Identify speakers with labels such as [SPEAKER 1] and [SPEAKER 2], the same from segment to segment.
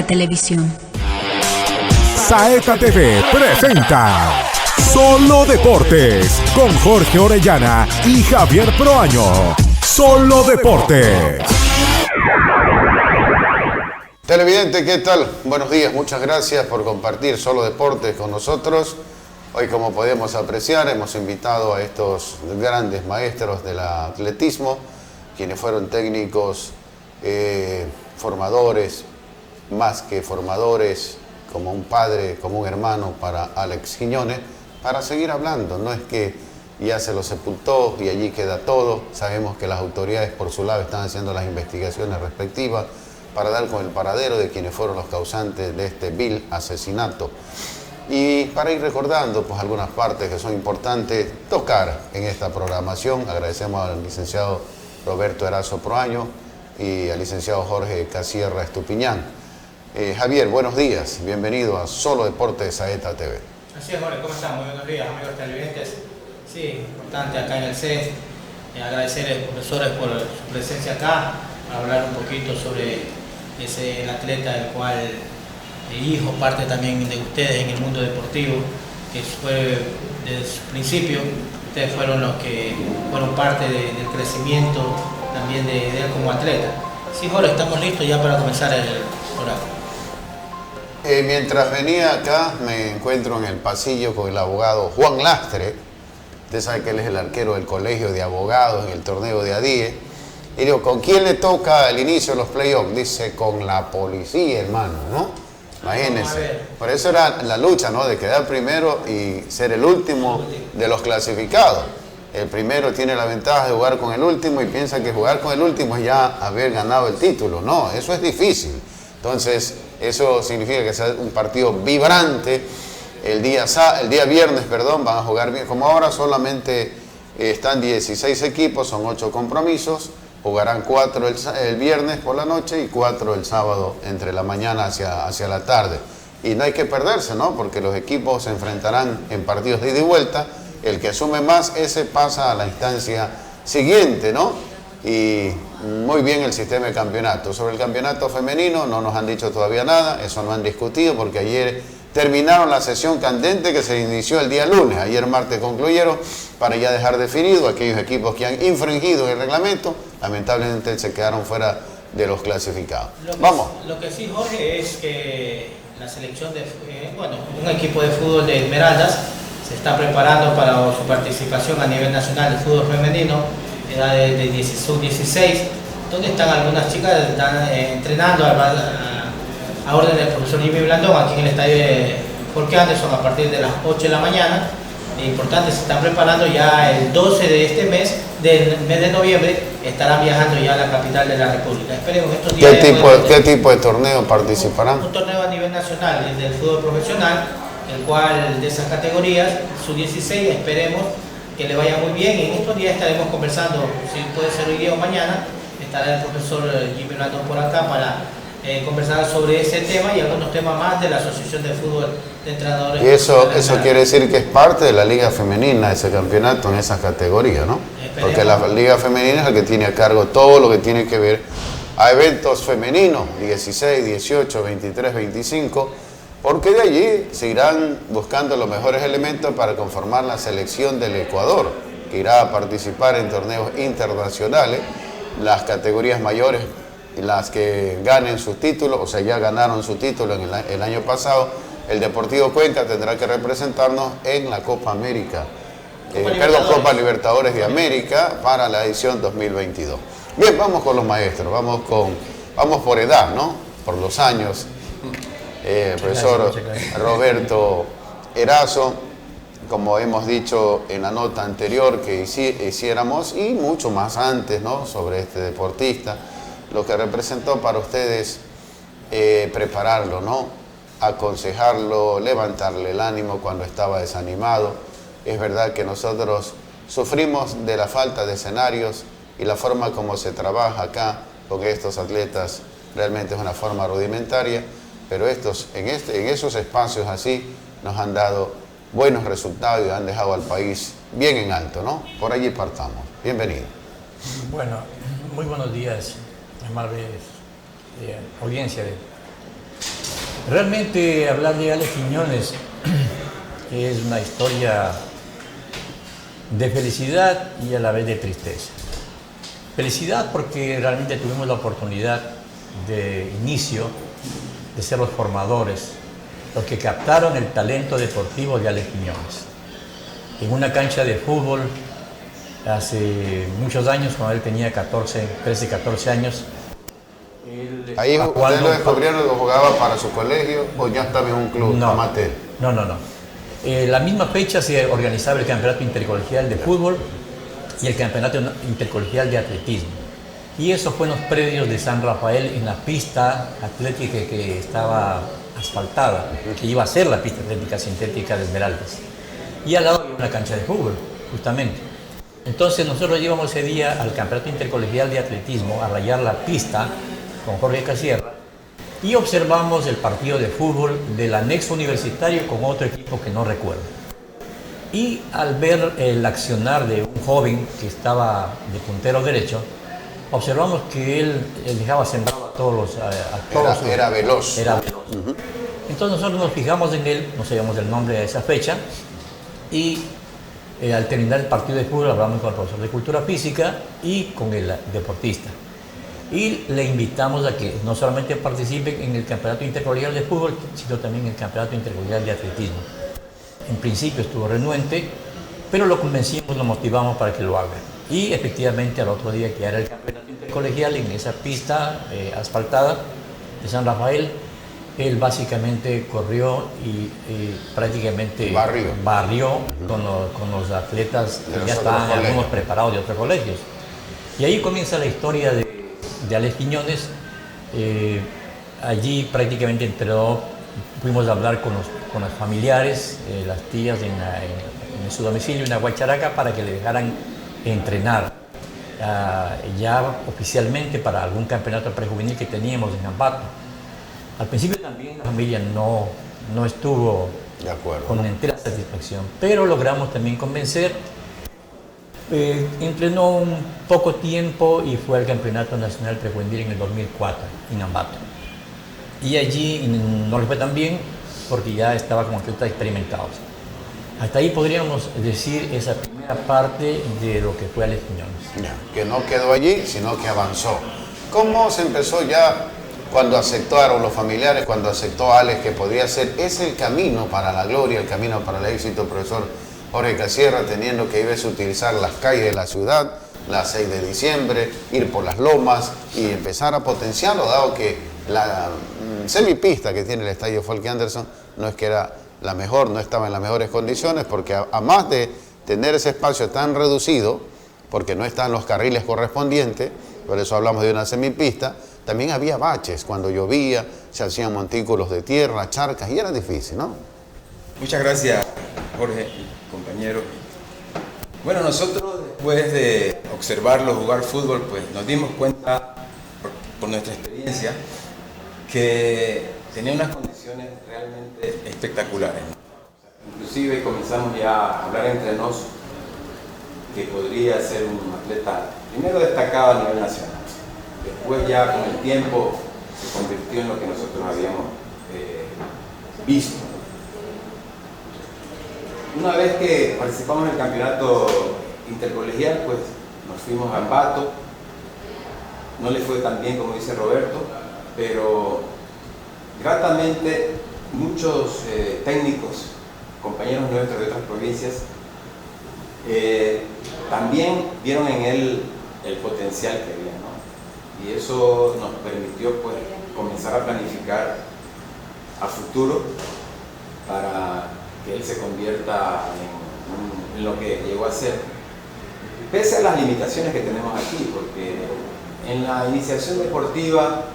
[SPEAKER 1] Saeta Televisión.
[SPEAKER 2] Saeta TV presenta Solo Deportes con Jorge Orellana y Javier Proaño. Solo Deportes.
[SPEAKER 3] Televidente, ¿qué tal? Buenos días, muchas gracias por compartir Solo Deportes con nosotros. Hoy, como podemos apreciar, hemos invitado a estos grandes maestros del atletismo, quienes fueron técnicos, formadores, más que formadores, como un padre, como un hermano para Alex Quiñones, para seguir hablando. No es que ya se lo sepultó y allí queda todo. Sabemos que las autoridades por su lado están haciendo las investigaciones respectivas para dar con el paradero de quienes fueron los causantes de este vil asesinato. Y para ir recordando pues algunas partes que son importantes tocar en esta programación, agradecemos al licenciado Roberto Erazo Proaño y al licenciado Jorge Casierra Estupiñán. Javier, buenos días, bienvenido a Solo Deportes Saeta TV.
[SPEAKER 4] Así es, Jorge, ¿cómo están? Muy buenos días, amigos televidentes. Sí, importante acá en el CES, agradecer a los profesores por su presencia acá, para hablar un poquito sobre el atleta del cual hijo, parte también de ustedes en el mundo deportivo, que fue desde su principio, ustedes fueron los que fueron parte del crecimiento también de él como atleta. Sí, Jorge, estamos listos ya para comenzar el programa.
[SPEAKER 3] Mientras venía acá, me encuentro en el pasillo con el abogado Juan Lastre. Usted sabe que él es el arquero del Colegio de Abogados en el torneo de ADIE. Y digo, ¿con quién le toca el inicio de los playoffs? Dice, con la policía, hermano, ¿no? Imagínense. Por eso era la lucha, ¿no? De quedar primero y ser el último de los clasificados. El primero tiene la ventaja de jugar con el último y piensa que jugar con el último es ya haber ganado el título. No, eso es difícil. Entonces, eso significa que sea un partido vibrante. El día viernes, van a jugar bien. Como ahora solamente están 16 equipos, son 8 compromisos. Jugarán 4 el viernes por la noche y 4 el sábado entre la mañana hacia la tarde. Y no hay que perderse, ¿no? Porque los equipos se enfrentarán en partidos de ida y vuelta. El que asume más, ese pasa a la instancia siguiente, ¿no? Y muy bien el sistema de campeonato. Sobre el campeonato femenino no nos han dicho todavía nada, eso no han discutido porque ayer terminaron la sesión candente que se inició el día lunes. Ayer martes concluyeron para ya dejar definido aquellos equipos que han infringido el reglamento. Lamentablemente se quedaron fuera de los clasificados. Vamos.
[SPEAKER 4] Lo que sí, Jorge, es que la selección de, un equipo de fútbol de Esmeraldas se está preparando para su participación a nivel nacional de fútbol femenino, edad de sub-16, donde están algunas chicas están entrenando a orden del profesor Jimmy Blandón aquí en el estadio de Jorge Anderson a partir de las 8 de la mañana. Importante, se están preparando ya el 12 de este mes, del mes de noviembre, estarán viajando ya a la capital de la República. Esperemos estos días.
[SPEAKER 3] ¿Qué tipo de torneo participarán?
[SPEAKER 4] Un torneo a nivel nacional del fútbol profesional, el cual de esas categorías, sub-16, esperemos que le vaya muy bien. En estos días estaremos conversando, si puede ser hoy día o mañana, estará el profesor Jimmy Blandón por acá para conversar sobre ese tema y algunos temas más de la Asociación de Fútbol de Entrenadores.
[SPEAKER 3] Y eso quiere decir que es parte de la Liga Femenina, ese campeonato en esas categorías, ¿no? Porque la Liga Femenina es la que tiene a cargo todo lo que tiene que ver a eventos femeninos, 16, 18, 23, 25, porque de allí se irán buscando los mejores elementos para conformar la selección del Ecuador, que irá a participar en torneos internacionales, las categorías mayores, las que ganen sus títulos, o sea, ya ganaron su título en el año pasado. El Deportivo Cuenca tendrá que representarnos en la Copa América, Copa Libertadores de América para la edición 2022. Bien, vamos con los maestros, vamos por edad, ¿no? Por los años. El profesor Roberto Erazo, como hemos dicho en la nota anterior que hiciéramos y mucho más antes, ¿no? Sobre este deportista, lo que representó para ustedes prepararlo, ¿no? Aconsejarlo, levantarle el ánimo cuando estaba desanimado. Es verdad que nosotros sufrimos de la falta de escenarios y la forma como se trabaja acá con estos atletas realmente es una forma rudimentaria, pero en esos espacios así nos han dado buenos resultados y han dejado al país bien en alto, ¿no? Por allí partamos. Bienvenido.
[SPEAKER 5] Bueno, muy buenos días, amable audiencia
[SPEAKER 1] Realmente hablar de Alex Quiñones es una historia de felicidad y a la vez de tristeza. Felicidad porque realmente tuvimos la oportunidad de inicio de ser los formadores, los que captaron el talento deportivo de Alex Quiñones. En una cancha de fútbol, hace muchos años, cuando él tenía 13, 14 años.
[SPEAKER 3] ¿Ahí ustedes lo descubrieron que jugaba para su colegio o ya estaba en un club amateur?
[SPEAKER 1] No. La misma fecha se organizaba el campeonato intercolegial de fútbol y el campeonato intercolegial de atletismo. Y eso fue en los predios de San Rafael, en la pista atlética que estaba asfaltada, que iba a ser la pista atlética sintética de Esmeraldas. Y al lado había una cancha de fútbol, justamente. Entonces nosotros íbamos ese día al campeonato intercolegial de atletismo a rayar la pista con Jorge Casierra y observamos el partido de fútbol del anexo universitario con otro equipo que no recuerdo. Y al ver el accionar de un joven que estaba de puntero derecho, observamos que él dejaba sembrado a todos los...
[SPEAKER 3] Era veloz.
[SPEAKER 1] Era veloz. Entonces nosotros nos fijamos en él, no sabíamos el nombre de esa fecha, y al terminar el partido de fútbol hablamos con el profesor de cultura física y con el deportista. Y le invitamos a que no solamente participe en el campeonato intercolegial de fútbol, sino también en el campeonato intercolegial de atletismo. En principio estuvo renuente, pero lo convencimos, lo motivamos para que lo haga. Y efectivamente al otro día que era el campeonato intercolegial en esa pista asfaltada de San Rafael, él básicamente corrió y prácticamente barrió con los atletas que ya estaban algunos preparados de otros colegios. Y ahí comienza la historia de Alex Quiñones. Allí prácticamente fuimos a hablar con los familiares, las tías en su domicilio en Aguacharaca para que le dejaran entrenar ya oficialmente para algún campeonato prejuvenil que teníamos en Ambato. Al principio también la familia no estuvo
[SPEAKER 3] de acuerdo,
[SPEAKER 1] con entera satisfacción, pero logramos también convencer. Entrenó un poco tiempo y fue al Campeonato Nacional Prejuvenil en el 2004 en Ambato. Y allí no le fue tan bien porque ya estaba como atletas experimentados. Hasta ahí podríamos decir esa primera parte de lo que fue Alex Quiñones.
[SPEAKER 3] Que no quedó allí, sino que avanzó. ¿Cómo se empezó ya cuando aceptaron los familiares, cuando aceptó Alex que podría ser ese el camino para la gloria, el camino para el éxito, profesor Jorge Casierra, teniendo que irse a utilizar las calles de la ciudad, la 6 de diciembre, ir por las lomas y empezar a potenciarlo, dado que la semipista que tiene el estadio Falke Anderson no es que era la mejor, no estaba en las mejores condiciones, porque a más de tener ese espacio tan reducido, porque no están los carriles correspondientes, por eso hablamos de una semipista, también había baches, cuando llovía, se hacían montículos de tierra, charcas, y era difícil, ¿no?
[SPEAKER 5] Muchas gracias, Jorge, compañero. Bueno, nosotros después de observarlo jugar fútbol, pues nos dimos cuenta, por nuestra experiencia, que tenía unas condiciones realmente espectaculares, ¿no? Inclusive comenzamos ya a hablar entre nosotros que podría ser un atleta primero destacado a nivel nacional. Después ya con el tiempo se convirtió en lo que nosotros habíamos visto. Una vez que participamos en el campeonato intercolegial, pues nos fuimos a Ambato. No le fue tan bien como dice Roberto, pero gratamente muchos técnicos, compañeros nuestros de otras provincias, también vieron en él el potencial que había, ¿no? Y eso nos permitió pues comenzar a planificar a futuro para que él se convierta en lo que llegó a ser, pese a las limitaciones que tenemos aquí, porque en la iniciación deportiva,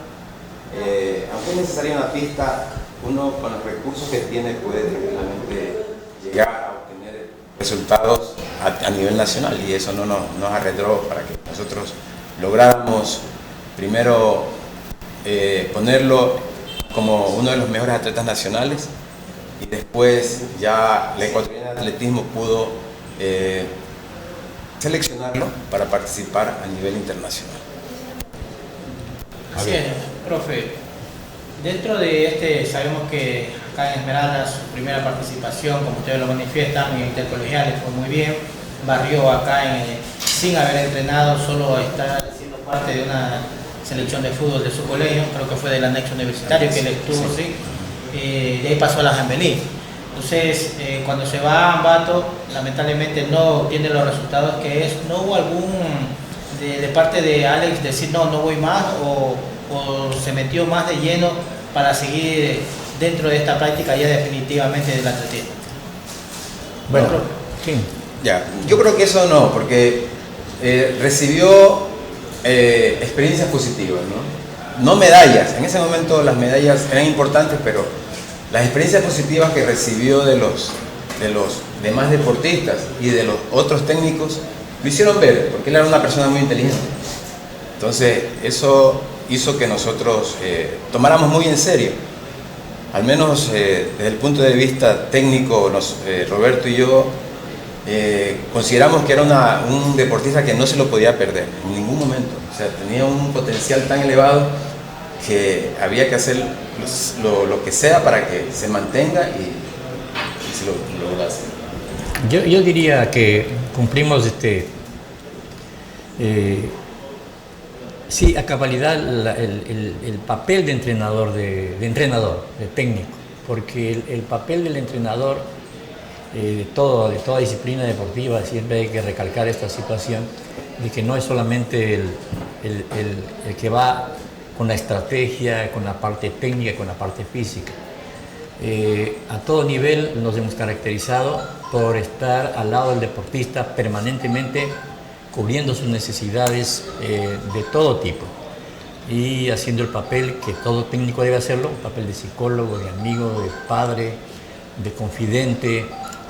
[SPEAKER 5] aunque es necesaria una pista, uno con los recursos que tiene puede tranquilamente llegar a obtener resultados a nivel nacional, y eso no nos arredró para que nosotros lográramos primero ponerlo como uno de los mejores atletas nacionales, y después ya la Ecuatoriana de Atletismo pudo seleccionarlo para participar a nivel internacional.
[SPEAKER 4] Así es, profe. Dentro de este, sabemos que acá en Esmeraldas, su primera participación, como ustedes lo manifiestan, en intercolegiales fue muy bien. Barrió acá sin haber entrenado, solo está siendo parte de una selección de fútbol de su colegio, creo que fue del anexo universitario que él estuvo, sí. De ahí pasó a la Jambelí. Entonces, cuando se va a Ambato, lamentablemente no obtiene los resultados que es. ¿No hubo algún, de parte de Alex, decir no voy más o se metió más de lleno para seguir dentro de esta práctica ya definitivamente del atletismo?
[SPEAKER 1] Bueno, sí.
[SPEAKER 5] Ya, yo creo que eso no, porque recibió experiencias positivas, no medallas. En ese momento las medallas eran importantes, pero las experiencias positivas que recibió de los demás deportistas y de los otros técnicos lo hicieron ver, porque él era una persona muy inteligente. Entonces eso hizo que nosotros tomáramos muy en serio, al menos desde el punto de vista técnico, Roberto y yo consideramos que era un deportista que no se lo podía perder en ningún momento. O sea, tenía un potencial tan elevado que había que hacer lo que sea para que se mantenga y se lo lograse.
[SPEAKER 1] Yo diría que cumplimos sí, a cabalidad el papel de entrenador, de técnico, porque el papel del entrenador de toda disciplina deportiva, siempre hay que recalcar esta situación de que no es solamente el que va con la estrategia, con la parte técnica, con la parte física. A todo nivel nos hemos caracterizado por estar al lado del deportista permanentemente, cubriendo sus necesidades de todo tipo y haciendo el papel que todo técnico debe hacerlo, un papel de psicólogo, de amigo, de padre, de confidente,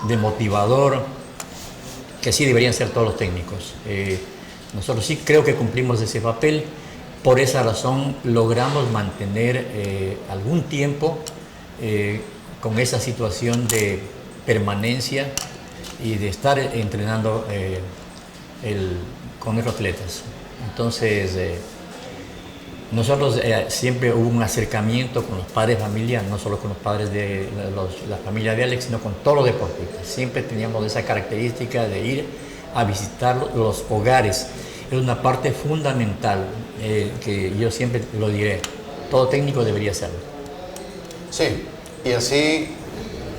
[SPEAKER 1] de motivador, que así deberían ser todos los técnicos. Nosotros sí creo que cumplimos ese papel. Por esa razón logramos mantener algún tiempo con esa situación de permanencia y de estar entrenando con nuestros atletas. Entonces, nosotros siempre hubo un acercamiento con los padres de familia, no solo con los padres de la familia de Alex, sino con todos los deportistas. Siempre teníamos esa característica de ir a visitar los hogares. Es una parte fundamental que yo siempre lo diré. Todo técnico debería hacerlo.
[SPEAKER 3] Sí, y así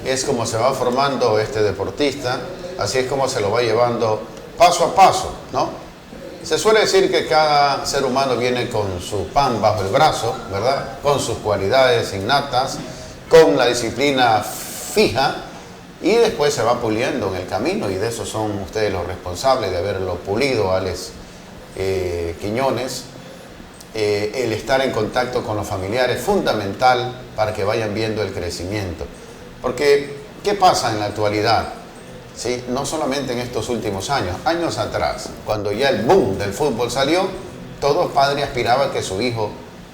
[SPEAKER 3] es como se va formando este deportista, así es como se lo va llevando paso a paso, ¿no? Se suele decir que cada ser humano viene con su pan bajo el brazo, ¿verdad? Con sus cualidades innatas, con la disciplina fija, y después se va puliendo en el camino, y de eso son ustedes los responsables de haberlo pulido, Alex Quiñones. El estar en contacto con los familiares es fundamental para que vayan viendo el crecimiento. Porque, ¿qué pasa en la actualidad? ¿Sí? No solamente en estos últimos años, años atrás, cuando ya el boom del fútbol salió, todo padre aspiraba a que su hijo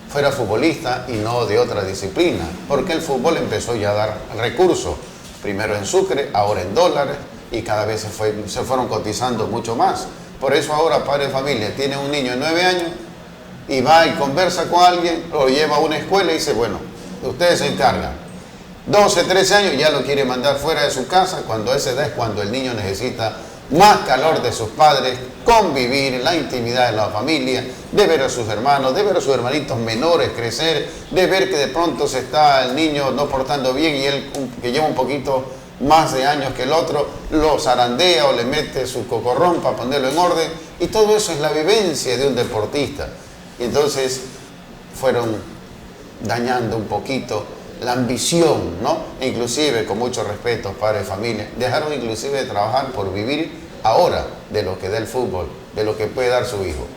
[SPEAKER 3] fuera futbolista y no de otra disciplina, porque el fútbol empezó ya a dar recursos, primero en sucre, ahora en dólares, y cada vez se fueron cotizando mucho más. Por eso ahora padre de familia tiene un niño de 9 años y va y conversa con alguien, lo lleva a una escuela y dice, bueno, ustedes se encargan. 12, 13 años ya lo quiere mandar fuera de su casa, cuando a esa edad es cuando el niño necesita más calor de sus padres, convivir, la intimidad de la familia, de ver a sus hermanos, de ver a sus hermanitos menores crecer, de ver que de pronto se está el niño no portando bien y él, que lleva un poquito más de años que el otro, lo zarandea o le mete su cocorrón para ponerlo en orden, y todo eso es la vivencia de un deportista. Y entonces fueron dañando un poquito la ambición, ¿no? Inclusive, con mucho respeto, padres de familia, dejaron inclusive de trabajar por vivir ahora de lo que da el fútbol, de lo que puede dar su hijo.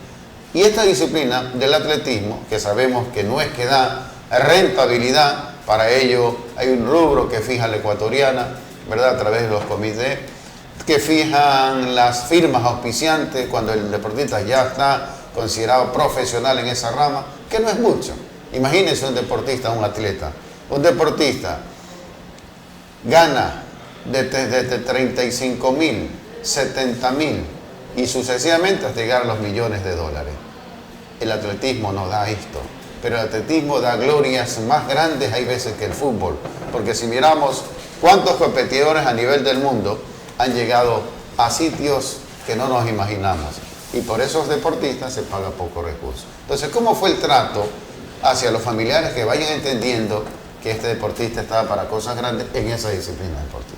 [SPEAKER 3] Y esta disciplina del atletismo, que sabemos que no es que da rentabilidad, para ello hay un rubro que fija la ecuatoriana, ¿verdad? A través de los comités, que fijan las firmas auspiciantes cuando el deportista ya está considerado profesional en esa rama, que no es mucho. Imagínense un deportista, un atleta. Un deportista gana desde 35.000, 70.000 y sucesivamente hasta llegar a los millones de dólares. El atletismo no da esto. pero el atletismo da glorias más grandes hay veces que el fútbol, porque si miramos cuántos competidores a nivel del mundo han llegado a sitios que no nos imaginamos, y por esos deportistas se paga poco recurso. Entonces, ¿cómo fue el trato hacia los familiares que vayan entendiendo que este deportista estaba para cosas grandes en esa disciplina deportiva?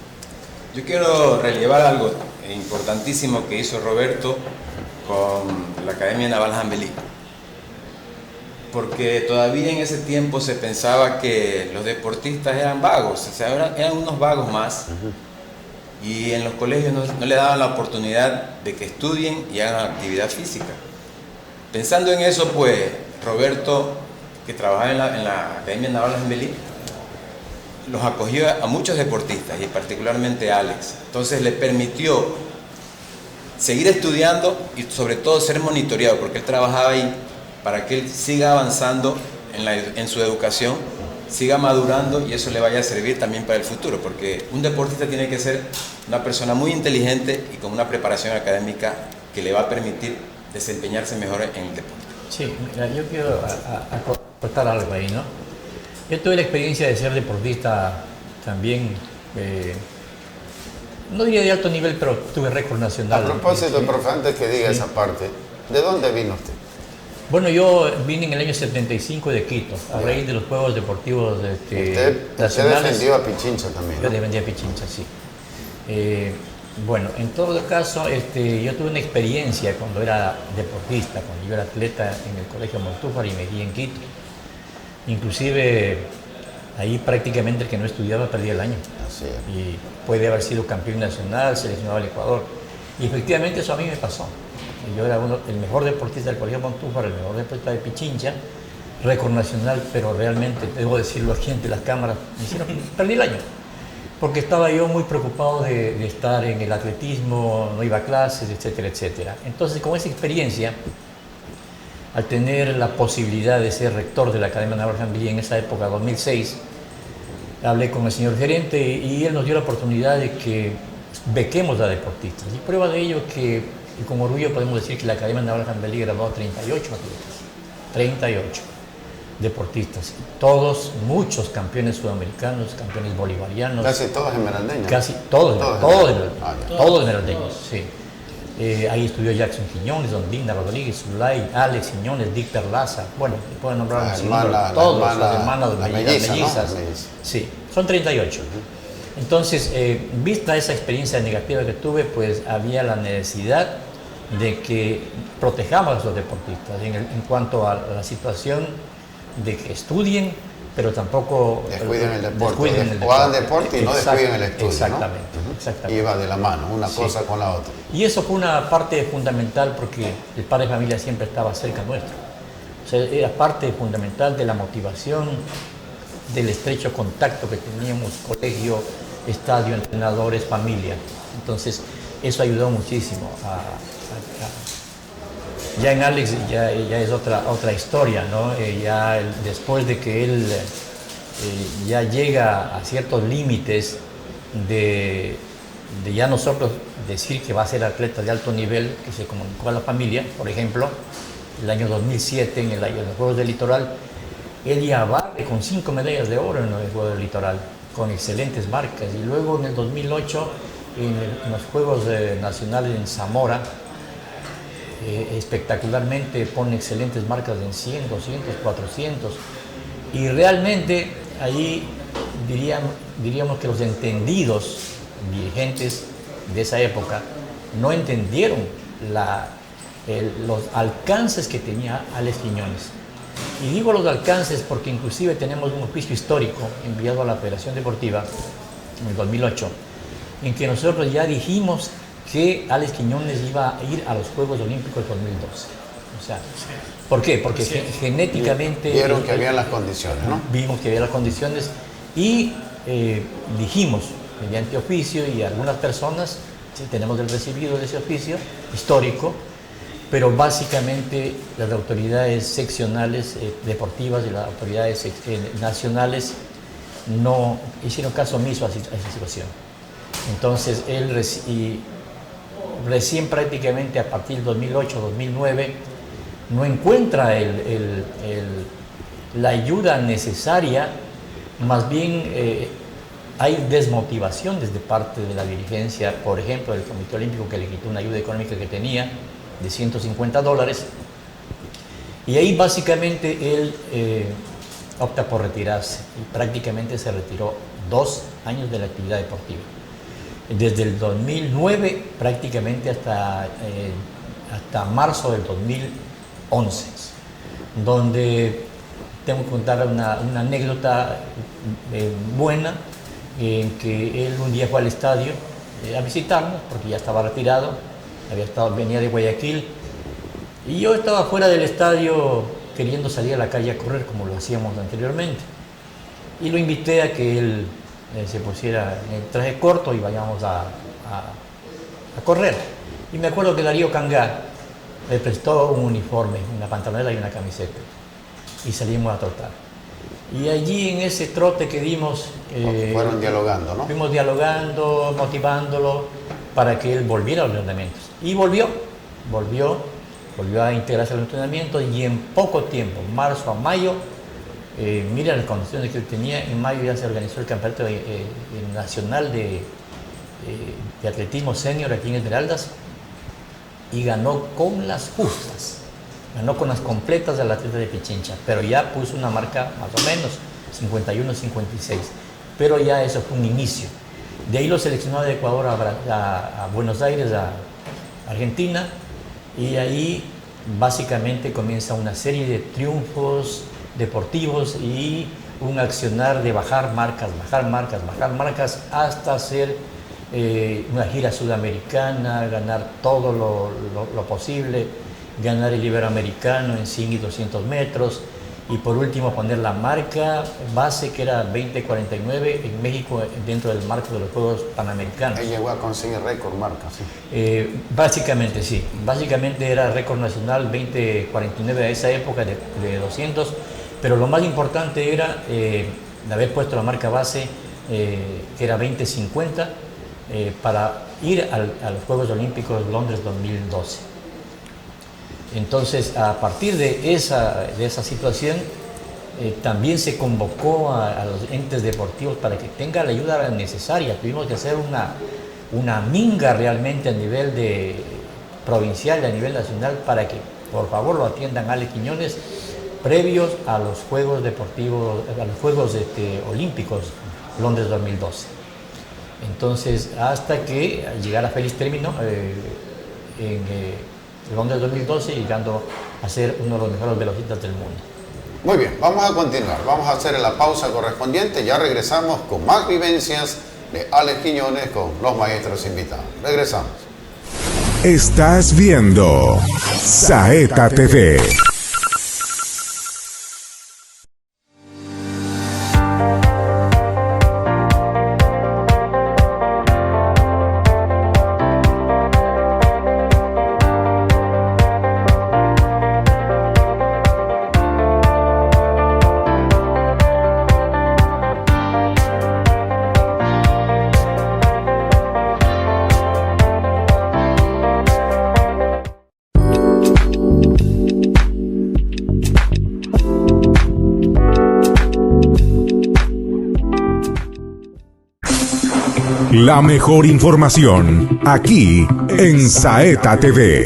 [SPEAKER 5] Yo quiero relevar algo importantísimo que hizo Roberto con la Academia Naval Jambelí, porque todavía en ese tiempo se pensaba que los deportistas eran vagos, o sea, eran unos vagos más, y en los colegios no le daban la oportunidad de que estudien y hagan actividad física. Pensando en eso, pues Roberto, que trabajaba en la Academia Naval Jambelí, los acogió a muchos deportistas y particularmente a Alex. Entonces le permitió seguir estudiando y sobre todo ser monitoreado, porque él trabajaba ahí para que él siga avanzando en su educación, siga madurando, y eso le vaya a servir también para el futuro, porque un deportista tiene que ser una persona muy inteligente y con una preparación académica que le va a permitir desempeñarse mejor en el deporte.
[SPEAKER 1] Sí, mira, yo quiero aportar algo ahí, ¿no? Yo tuve la experiencia de ser deportista también, no diría de alto nivel, pero tuve récord nacional.
[SPEAKER 3] A propósito, profe, antes que diga esa parte, ¿de dónde vino usted?
[SPEAKER 1] Bueno, yo vine en el año 75 de Quito, a raíz de los Juegos Deportivos
[SPEAKER 3] Usted
[SPEAKER 1] nacionales.
[SPEAKER 3] defendió a Pichincha también, ¿no?
[SPEAKER 1] Yo defendí a Pichincha, sí. Bueno, en todo caso, yo tuve una experiencia cuando era deportista, cuando yo era atleta en el Colegio Montúfar y Mejía en Quito. Inclusive, ahí prácticamente el que no estudiaba perdía el año.
[SPEAKER 3] Así es.
[SPEAKER 1] Y puede haber sido campeón nacional, seleccionado al Ecuador. Y efectivamente eso a mí me pasó. Yo era el mejor deportista del Colegio Montúfar, el mejor deportista de Pichincha, récord nacional, pero realmente, debo decirlo aquí ante las cámaras, perdí el año. Porque estaba yo muy preocupado de estar en el atletismo, no iba a clases, etcétera, etcétera. Entonces, con esa experiencia, al tener la posibilidad de ser rector de la Academia Naval Jambelí en esa época, 2006, hablé con el señor gerente y él nos dio la oportunidad de que bequemos a deportistas. Y prueba de ello es que, y con orgullo podemos decir que la Academia Naval Jambelí graduó a 38 atletas, 38 deportistas, todos, muchos campeones sudamericanos, campeones bolivarianos.
[SPEAKER 3] Casi todos esmeraldeños.
[SPEAKER 1] Casi todos esmeraldeños, sí. Ahí estudió Jackson Quiñones, Don Dina Rodríguez, Zulay, Alex Quiñones, Dick Perlaza, bueno, pueden nombrar todos, las hermanas mellizas. Sí, son 38. Entonces, vista esa experiencia negativa que tuve, pues había la necesidad de que protejamos a los deportistas en cuanto a la situación de que estudien, pero tampoco
[SPEAKER 3] descuiden el deporte. O hagan deporte y no descuiden el estudio.
[SPEAKER 1] Exactamente,
[SPEAKER 3] ¿no?
[SPEAKER 1] exactamente.
[SPEAKER 3] Iba de la mano, una cosa con la otra.
[SPEAKER 1] Y eso fue una parte fundamental porque el padre de familia siempre estaba cerca nuestro. O sea, era parte fundamental de la motivación, del estrecho contacto que teníamos, colegio, estadio, entrenadores, familia. Entonces, eso ayudó muchísimo ya en Alex ya es otra historia, ¿no? Después de que él ya llega a ciertos límites de ya nosotros decir que va a ser atleta de alto nivel, que se comunicó a la familia, por ejemplo, el año 2007 en los Juegos del Litoral, él ya barre con 5 medallas de oro en los Juegos del Litoral, con excelentes marcas, y luego en el 2008 en los Juegos Nacionales en Zamora, espectacularmente pone excelentes marcas en 100, 200, 400, y realmente ahí diríamos que los entendidos dirigentes de esa época no entendieron los alcances que tenía Alex Quiñones. Y digo los alcances porque inclusive tenemos un oficio histórico enviado a la Federación Deportiva en el 2008, en que nosotros ya dijimos que Alex Quiñones iba a ir a los Juegos Olímpicos 2012. O sea, ¿por qué? Porque genéticamente...
[SPEAKER 3] Vieron que había las condiciones, ¿no?
[SPEAKER 1] Vimos que había las condiciones y dijimos, mediante oficio y algunas personas, sí, tenemos el recibido de ese oficio histórico, pero básicamente las autoridades seccionales deportivas y las autoridades nacionales no hicieron caso omiso a esa situación. Entonces, él recién prácticamente a partir del 2008-2009 no encuentra la ayuda necesaria, más bien hay desmotivación desde parte de la dirigencia, por ejemplo, del Comité Olímpico, que le quitó una ayuda económica que tenía de $150, y ahí básicamente él opta por retirarse y prácticamente se retiró 2 años de la actividad deportiva. Desde el 2009 prácticamente hasta marzo del 2011, donde tengo que contar una anécdota buena, en que él un día fue al estadio a visitarnos, porque ya estaba retirado, venía de Guayaquil, y yo estaba fuera del estadio queriendo salir a la calle a correr como lo hacíamos anteriormente, y lo invité a que él se pusiera en el traje corto y vayamos a correr. Y me acuerdo que Darío Cangá me prestó un uniforme, una pantaloneta y una camiseta, y salimos a trotar. Y allí en ese trote que dimos...
[SPEAKER 3] fueron dialogando, ¿no?
[SPEAKER 1] Fuimos dialogando, motivándolo para que él volviera a los entrenamientos. Y volvió a integrarse a los entrenamientos, y en poco tiempo, marzo a mayo, mira las condiciones que él tenía. En mayo ya se organizó el campeonato nacional de atletismo senior aquí en Esmeraldas, y ganó con las justas. Ganó con las completas al atleta de Pichincha, pero ya puso una marca más o menos, 51-56. Pero ya eso fue un inicio. De ahí lo seleccionó de Ecuador a Buenos Aires, a Argentina, y ahí básicamente comienza una serie de triunfos deportivos y un accionar de bajar marcas, hasta hacer una gira sudamericana, ganar todo lo posible, ganar el Iberoamericano en 100 y 200 metros, y por último poner la marca base que era 20:49 en México dentro del marco de los Juegos Panamericanos.
[SPEAKER 3] Él llegó a conseguir récord marca, sí.
[SPEAKER 1] Básicamente sí, básicamente era récord nacional 20:49 a esa época de 200, pero lo más importante era de haber puesto la marca base que era 20:50 para ir a los Juegos Olímpicos Londres 2012. Entonces, a partir de esa situación, también se convocó a los entes deportivos para que tengan la ayuda necesaria. Tuvimos que hacer una minga realmente a nivel provincial y a nivel nacional para que, por favor, lo atiendan Alex Quiñones previos a los Juegos Deportivos, a los Juegos Olímpicos Londres 2012. Entonces, hasta que llegara a feliz término en Londres 2012, llegando a ser uno de los mejores velocistas del mundo.
[SPEAKER 3] Muy bien, vamos a continuar. Vamos a hacer la pausa correspondiente. Ya regresamos con más vivencias de Alex Quiñones con los maestros invitados. Regresamos.
[SPEAKER 2] Estás viendo Saeta TV. La mejor información, aquí en Saeta TV.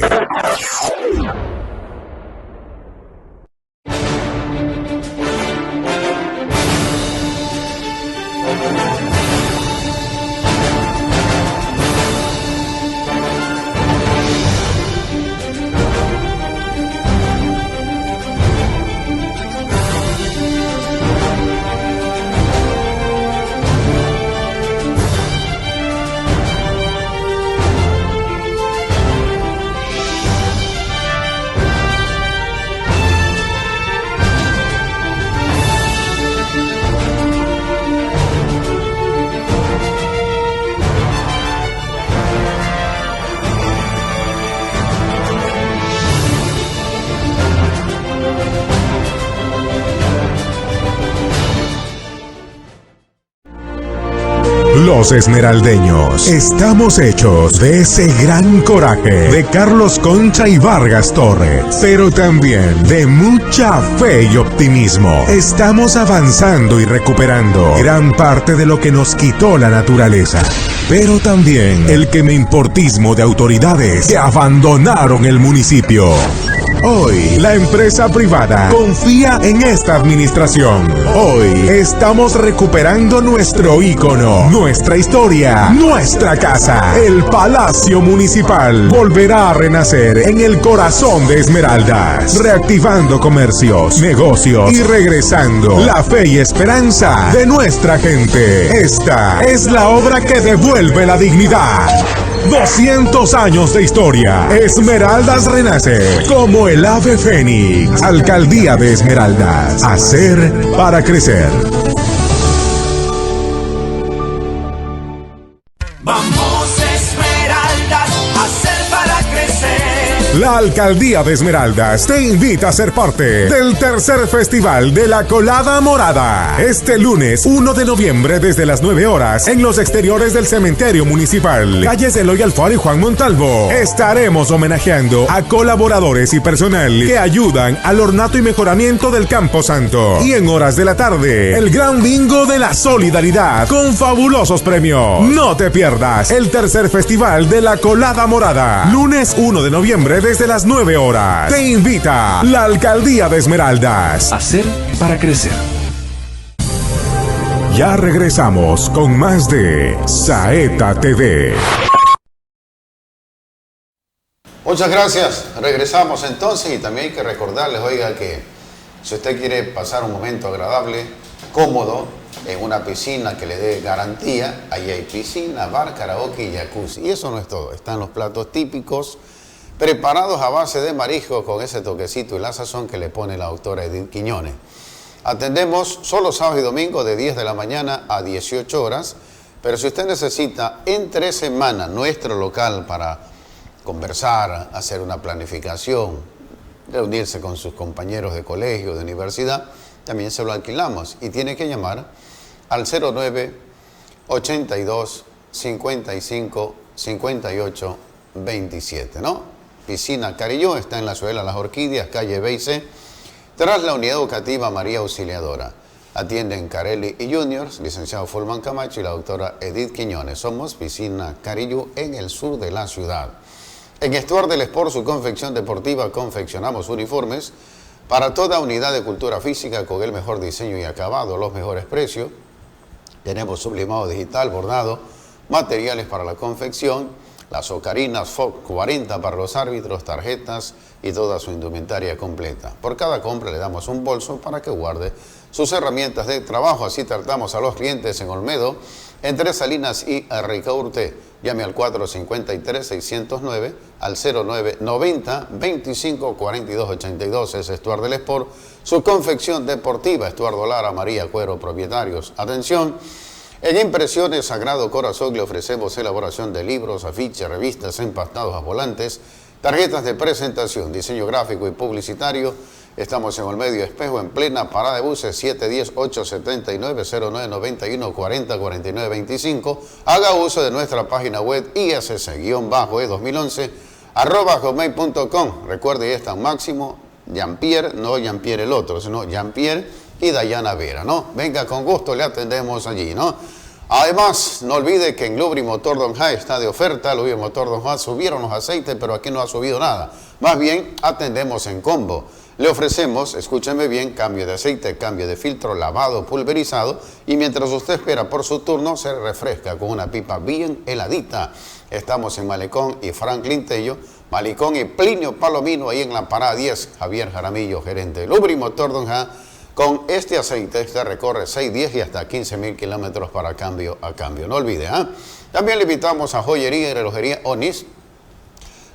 [SPEAKER 2] Los esmeraldeños estamos hechos de ese gran coraje de Carlos Concha y Vargas Torres, pero también de mucha fe y optimismo. Estamos avanzando y recuperando gran parte de lo que nos quitó la naturaleza, pero también el quemeimportismo de autoridades que abandonaron el municipio. Hoy, la empresa privada confía en esta administración. Hoy, estamos recuperando nuestro ícono, nuestra historia, nuestra casa. El Palacio Municipal volverá a renacer en el corazón de Esmeraldas, reactivando comercios, negocios y regresando la fe y esperanza de nuestra gente. Esta es la obra que devuelve la dignidad. 200 años de historia. Esmeraldas renace como el ave fénix. Alcaldía de Esmeraldas. Hacer para crecer.
[SPEAKER 6] Vamos Esmeraldas, hacer para crecer.
[SPEAKER 2] La Alcaldía de Esmeraldas te invita a ser parte del tercer Festival de la Colada Morada. Este lunes 1 de noviembre desde las 9 horas en los exteriores del Cementerio Municipal, calles Eloy Alfaro y Juan Montalvo. Estaremos homenajeando a colaboradores y personal que ayudan al ornato y mejoramiento del Campo Santo. Y en horas de la tarde, el gran bingo de la solidaridad con fabulosos premios. No te pierdas el tercer Festival de la Colada Morada. Lunes 1 de noviembre desde las 9 horas. Te invita la Alcaldía de Esmeraldas.
[SPEAKER 7] Hacer para crecer.
[SPEAKER 2] Ya regresamos con más de Saeta TV.
[SPEAKER 3] Muchas gracias. Regresamos entonces y también hay que recordarles, oiga, que si usted quiere pasar un momento agradable, cómodo, en una piscina que le dé garantía, ahí hay piscina, bar, karaoke y jacuzzi. Y eso no es todo. Están los platos típicos preparados a base de marisco con ese toquecito y la sazón que le pone la doctora Edith Quiñones. Atendemos solo sábado y domingo de 10 de la mañana a 18 horas, pero si usted necesita entre semana nuestro local para conversar, hacer una planificación, reunirse con sus compañeros de colegio, de universidad, también se lo alquilamos y tiene que llamar al 09 82 55 58 27, ¿no? Piscina Carilló está en la Ciudadela Las Orquídeas, calle B y C, tras la Unidad Educativa María Auxiliadora. Atienden Carelli y Juniors, licenciado Fulman Camacho y la doctora Edith Quiñones. Somos Piscina Carilló en el sur de la ciudad. En Estuar del Sport, su confección deportiva, confeccionamos uniformes para toda unidad de cultura física con el mejor diseño y acabado, los mejores precios. Tenemos sublimado digital, bordado, materiales para la confección, las ocarinas FOC 40 para los árbitros, tarjetas y toda su indumentaria completa. Por cada compra le damos un bolso para que guarde sus herramientas de trabajo. Así tratamos a los clientes en Olmedo, entre Salinas y Ricaurte. Llame al 453-609, al 0990-254282. Es Estuar del Sport, su confección deportiva. Estuardo Lara, María Cuero, propietarios. Atención. En Impresiones Sagrado Corazón le ofrecemos elaboración de libros, afiches, revistas, empastados a volantes, tarjetas de presentación, diseño gráfico y publicitario. Estamos en Olmedo Espejo, en plena parada de buses, 710-879-0991-4049-25. Haga uso de nuestra página web ISS-E2011 @gmail.com. Recuerde, ya está máximo Jean-Pierre, no Jean-Pierre el otro, sino Jean-Pierre y Dayana Vera, ¿no? Venga, con gusto le atendemos allí, ¿no? Además, no olvide que en Lubri Motor Don Ja está de oferta. Lubri Motor Don Ja subieron los aceites, pero aquí no ha subido nada. Más bien, atendemos en combo. Le ofrecemos, escúcheme bien, cambio de aceite, cambio de filtro, lavado, pulverizado. Y mientras usted espera por su turno, se refresca con una pipa bien heladita. Estamos en Malecón y Franklin Tello, Malecón y Plinio Palomino, ahí en la parada 10. Javier Jaramillo, gerente. Lubri Motor Don Ja. Con este aceite, este recorre 6, 10 y hasta 15.000 kilómetros para cambio a cambio. No olvide, ¿eh? También le invitamos a Joyería y Relojería Onis.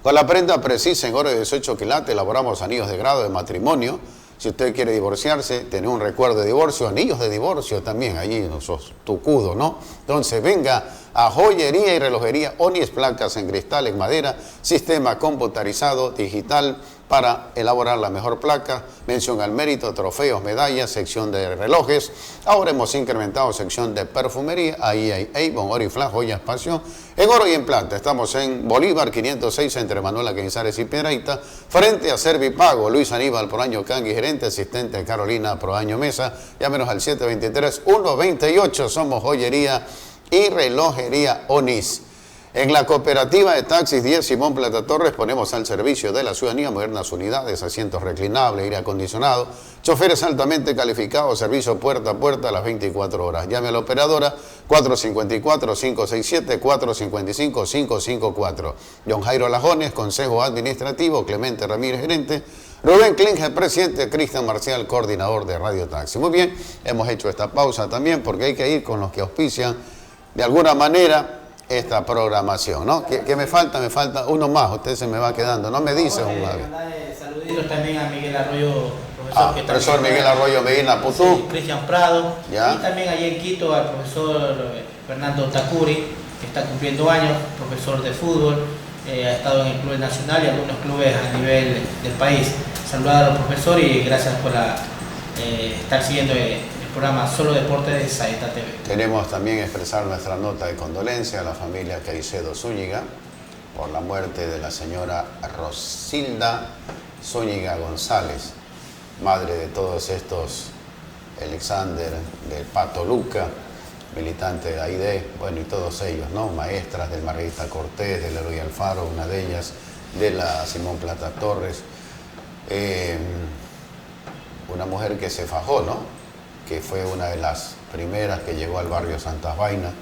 [SPEAKER 3] Con la prenda precisa en oro de 18 quilates, elaboramos anillos de grado de matrimonio. Si usted quiere divorciarse, tener un recuerdo de divorcio, anillos de divorcio también, allí en esos tucudos, ¿no? Entonces, venga a Joyería y Relojería Onis, placas en cristal, en madera, sistema computarizado, digital, para elaborar la mejor placa, mención al mérito, trofeos, medallas, sección de relojes. Ahora hemos incrementado sección de perfumería. Ahí hay Avon, Oriflame, joyas, pasión. En oro y en plata. Estamos en Bolívar 506 entre Manuela Cañizares y Piedrahíta, frente a Servipago. Luis Aníbal Proaño Cangui, gerente asistente Carolina Proaño Mesa. Llámenos al 723-128. Somos joyería y relojería Onis. En la cooperativa de taxis 10 Simón Plata Torres ponemos al servicio de la ciudadanía modernas unidades, asientos reclinables, aire acondicionado, choferes altamente calificados, servicio puerta a puerta a las 24 horas. Llame a la operadora 454-567, 455-554. Don Jairo Lajones, Consejo Administrativo, Clemente Ramírez, gerente, Rubén Klinger, presidente, Cristian Marcial, coordinador de Radio Taxi. Muy bien, hemos hecho esta pausa también porque hay que ir con los que auspician de alguna manera esta programación, ¿no? ¿Qué me falta? Me falta uno más, usted se me va quedando, no me dice un
[SPEAKER 4] Saluditos también a Miguel Arroyo,
[SPEAKER 3] profesor Miguel Arroyo Medina Putú.
[SPEAKER 4] Sí, Cristian Prado,
[SPEAKER 3] ¿Ya?
[SPEAKER 4] Y también allí en Quito al profesor Fernando Tacuri, que está cumpliendo años, profesor de fútbol, ha estado en el Club Nacional y algunos clubes a nivel del país. Saludar al profesor y gracias por estar siguiendo el programa Solo Deportes de Saeta TV.
[SPEAKER 3] Queremos también expresar nuestra nota de condolencia a la familia Caicedo Zúñiga por la muerte de la señora Rosilda Zúñiga González, madre de todos estos, Alexander, del Pato Luca, militante de AID, bueno, y todos ellos, ¿no? Maestras del Margarita Cortés, del Eloy Alfaro, una de ellas, de la Simón Plata Torres, una mujer que se fajó, ¿no? Que fue una de las primeras que llegó al barrio Santas Vainas,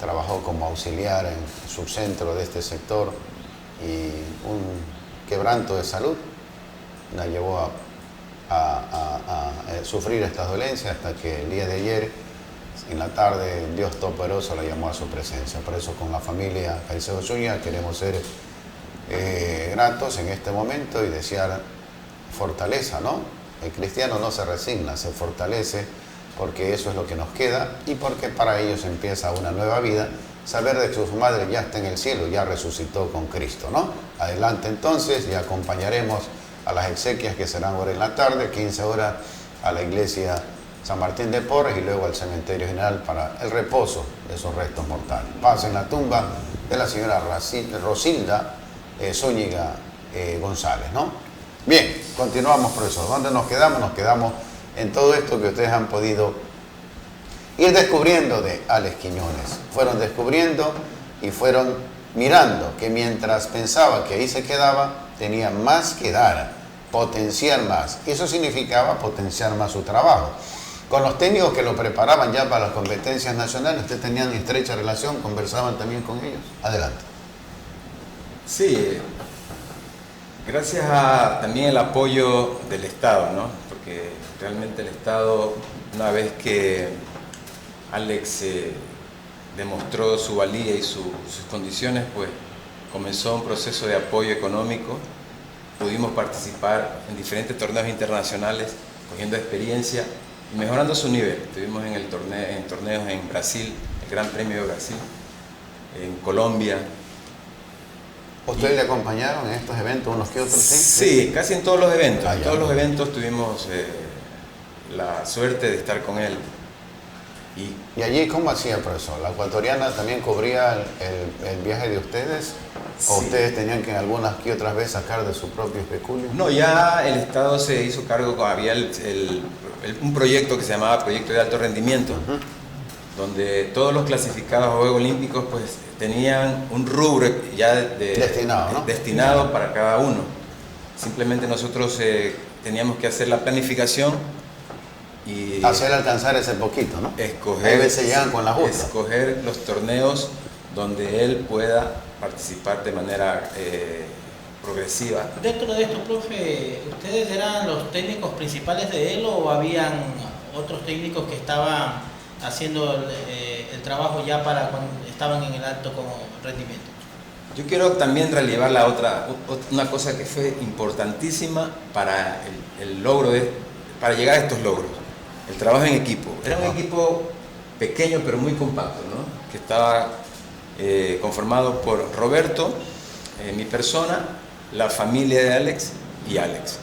[SPEAKER 3] trabajó como auxiliar en el subcentro de este sector y un quebranto de salud la llevó a sufrir estas dolencias hasta que el día de ayer, en la tarde, Dios Todopoderoso la llamó a su presencia. Por eso con la familia Caicedo Zúñiga queremos ser gratos en este momento y desear fortaleza, ¿no? El cristiano no se resigna, se fortalece porque eso es lo que nos queda y porque para ellos empieza una nueva vida, saber de que su madre ya está en el cielo, ya resucitó con Cristo, ¿no? Adelante entonces y acompañaremos a las exequias que serán ahora en la tarde, 15 horas a la iglesia San Martín de Porres y luego al cementerio general para el reposo de esos restos mortales. Paz en la tumba de la señora Rosilda Zúñiga González, ¿no? Bien, continuamos, profesor. ¿Dónde nos quedamos? Nos quedamos en todo esto que ustedes han podido ir descubriendo de Alex Quiñones. Fueron descubriendo y fueron mirando que mientras pensaba que ahí se quedaba, tenía más que dar, potenciar más. Y eso significaba potenciar más su trabajo. Con los técnicos que lo preparaban ya para las competencias nacionales, ustedes tenían estrecha relación, conversaban también con ellos. Adelante.
[SPEAKER 5] Sí. Gracias a también el apoyo del Estado, ¿no? Porque realmente el Estado, una vez que Alex demostró su valía y sus condiciones, pues comenzó un proceso de apoyo económico. Pudimos participar en diferentes torneos internacionales, cogiendo experiencia y mejorando su nivel. Estuvimos en torneos en Brasil, el Gran Premio de Brasil, en Colombia.
[SPEAKER 3] ¿Ustedes le acompañaron en estos eventos unos que otros?
[SPEAKER 5] Sí, casi en todos los eventos. En todos los eventos tuvimos la suerte de estar con él.
[SPEAKER 3] ¿Y allí cómo hacía, profesor? ¿La ecuatoriana también cubría el viaje de ustedes? ¿O
[SPEAKER 5] Sí.
[SPEAKER 3] ustedes tenían que en algunas que otras veces sacar de sus propios peculios?
[SPEAKER 5] No, ya el Estado se hizo cargo, había un proyecto que se llamaba Proyecto de Alto Rendimiento, donde todos los clasificados a Juegos Olímpicos pues tenían un rubro ya
[SPEAKER 3] destinado, ¿no?
[SPEAKER 5] Destinado para cada uno. Simplemente nosotros teníamos que hacer la planificación y
[SPEAKER 3] hacer alcanzar ese poquito, ¿no?
[SPEAKER 5] Escoger,
[SPEAKER 3] a veces llegan con la justa.
[SPEAKER 5] Escoger los torneos donde él pueda participar de manera progresiva.
[SPEAKER 4] Dentro de esto, profe, ¿ustedes eran los técnicos principales de él o habían otros técnicos que estaban haciendo el trabajo ya para cuando estaban en el alto rendimiento?
[SPEAKER 5] Yo quiero también relevar una cosa que fue importantísima para el logro para llegar a estos logros, el trabajo en equipo. Era un equipo pequeño pero muy compacto, ¿no? Que estaba conformado por Roberto, mi persona, la familia de Alex y Alex.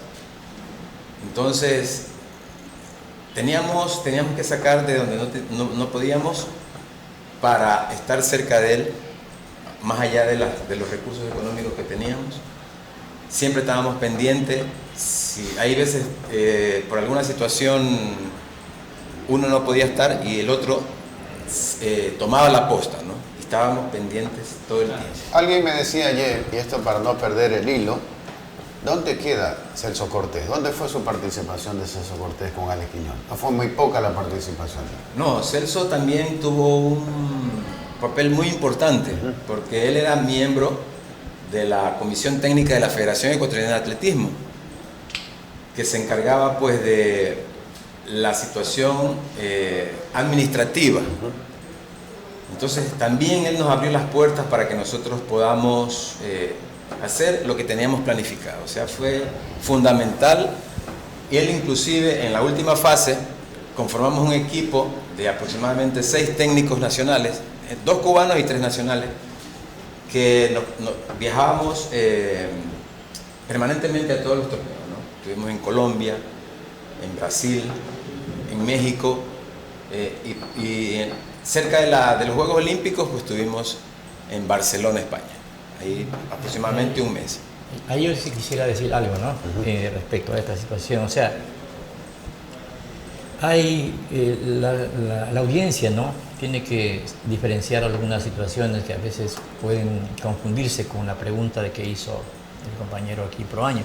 [SPEAKER 5] Entonces, teníamos que sacar de donde no podíamos para estar cerca de él, más allá de los recursos económicos que teníamos. Siempre estábamos pendientes. Si hay veces, por alguna situación, uno no podía estar y el otro tomaba la posta, ¿no? Estábamos pendientes todo el tiempo.
[SPEAKER 3] Alguien me decía ayer, y esto para no perder el hilo, ¿dónde queda Celso Cortés? ¿Dónde fue su participación de Celso Cortés con Alex Quiñones? ¿No fue muy poca la participación?
[SPEAKER 5] No, Celso también tuvo un papel muy importante, porque él era miembro de la Comisión Técnica de la Federación Ecuatoriana de Atletismo, que se encargaba pues de la situación administrativa. Entonces también él nos abrió las puertas para que nosotros podamos hacer lo que teníamos planificado. O sea, fue fundamental. Y él inclusive en la última fase conformamos un equipo de aproximadamente 6 técnicos nacionales, 2 cubanos y 3 nacionales, que viajábamos permanentemente a todos los torneos, ¿no? Estuvimos en Colombia, en Brasil, en México, y cerca de los Juegos Olímpicos pues estuvimos en Barcelona, España, ahí aproximadamente un mes.
[SPEAKER 1] Ahí yo sí quisiera decir algo, ¿no? Respecto a esta situación. O sea, hay la audiencia, ¿no? Tiene que diferenciar algunas situaciones que a veces pueden confundirse con la pregunta de que hizo el compañero aquí Proaño.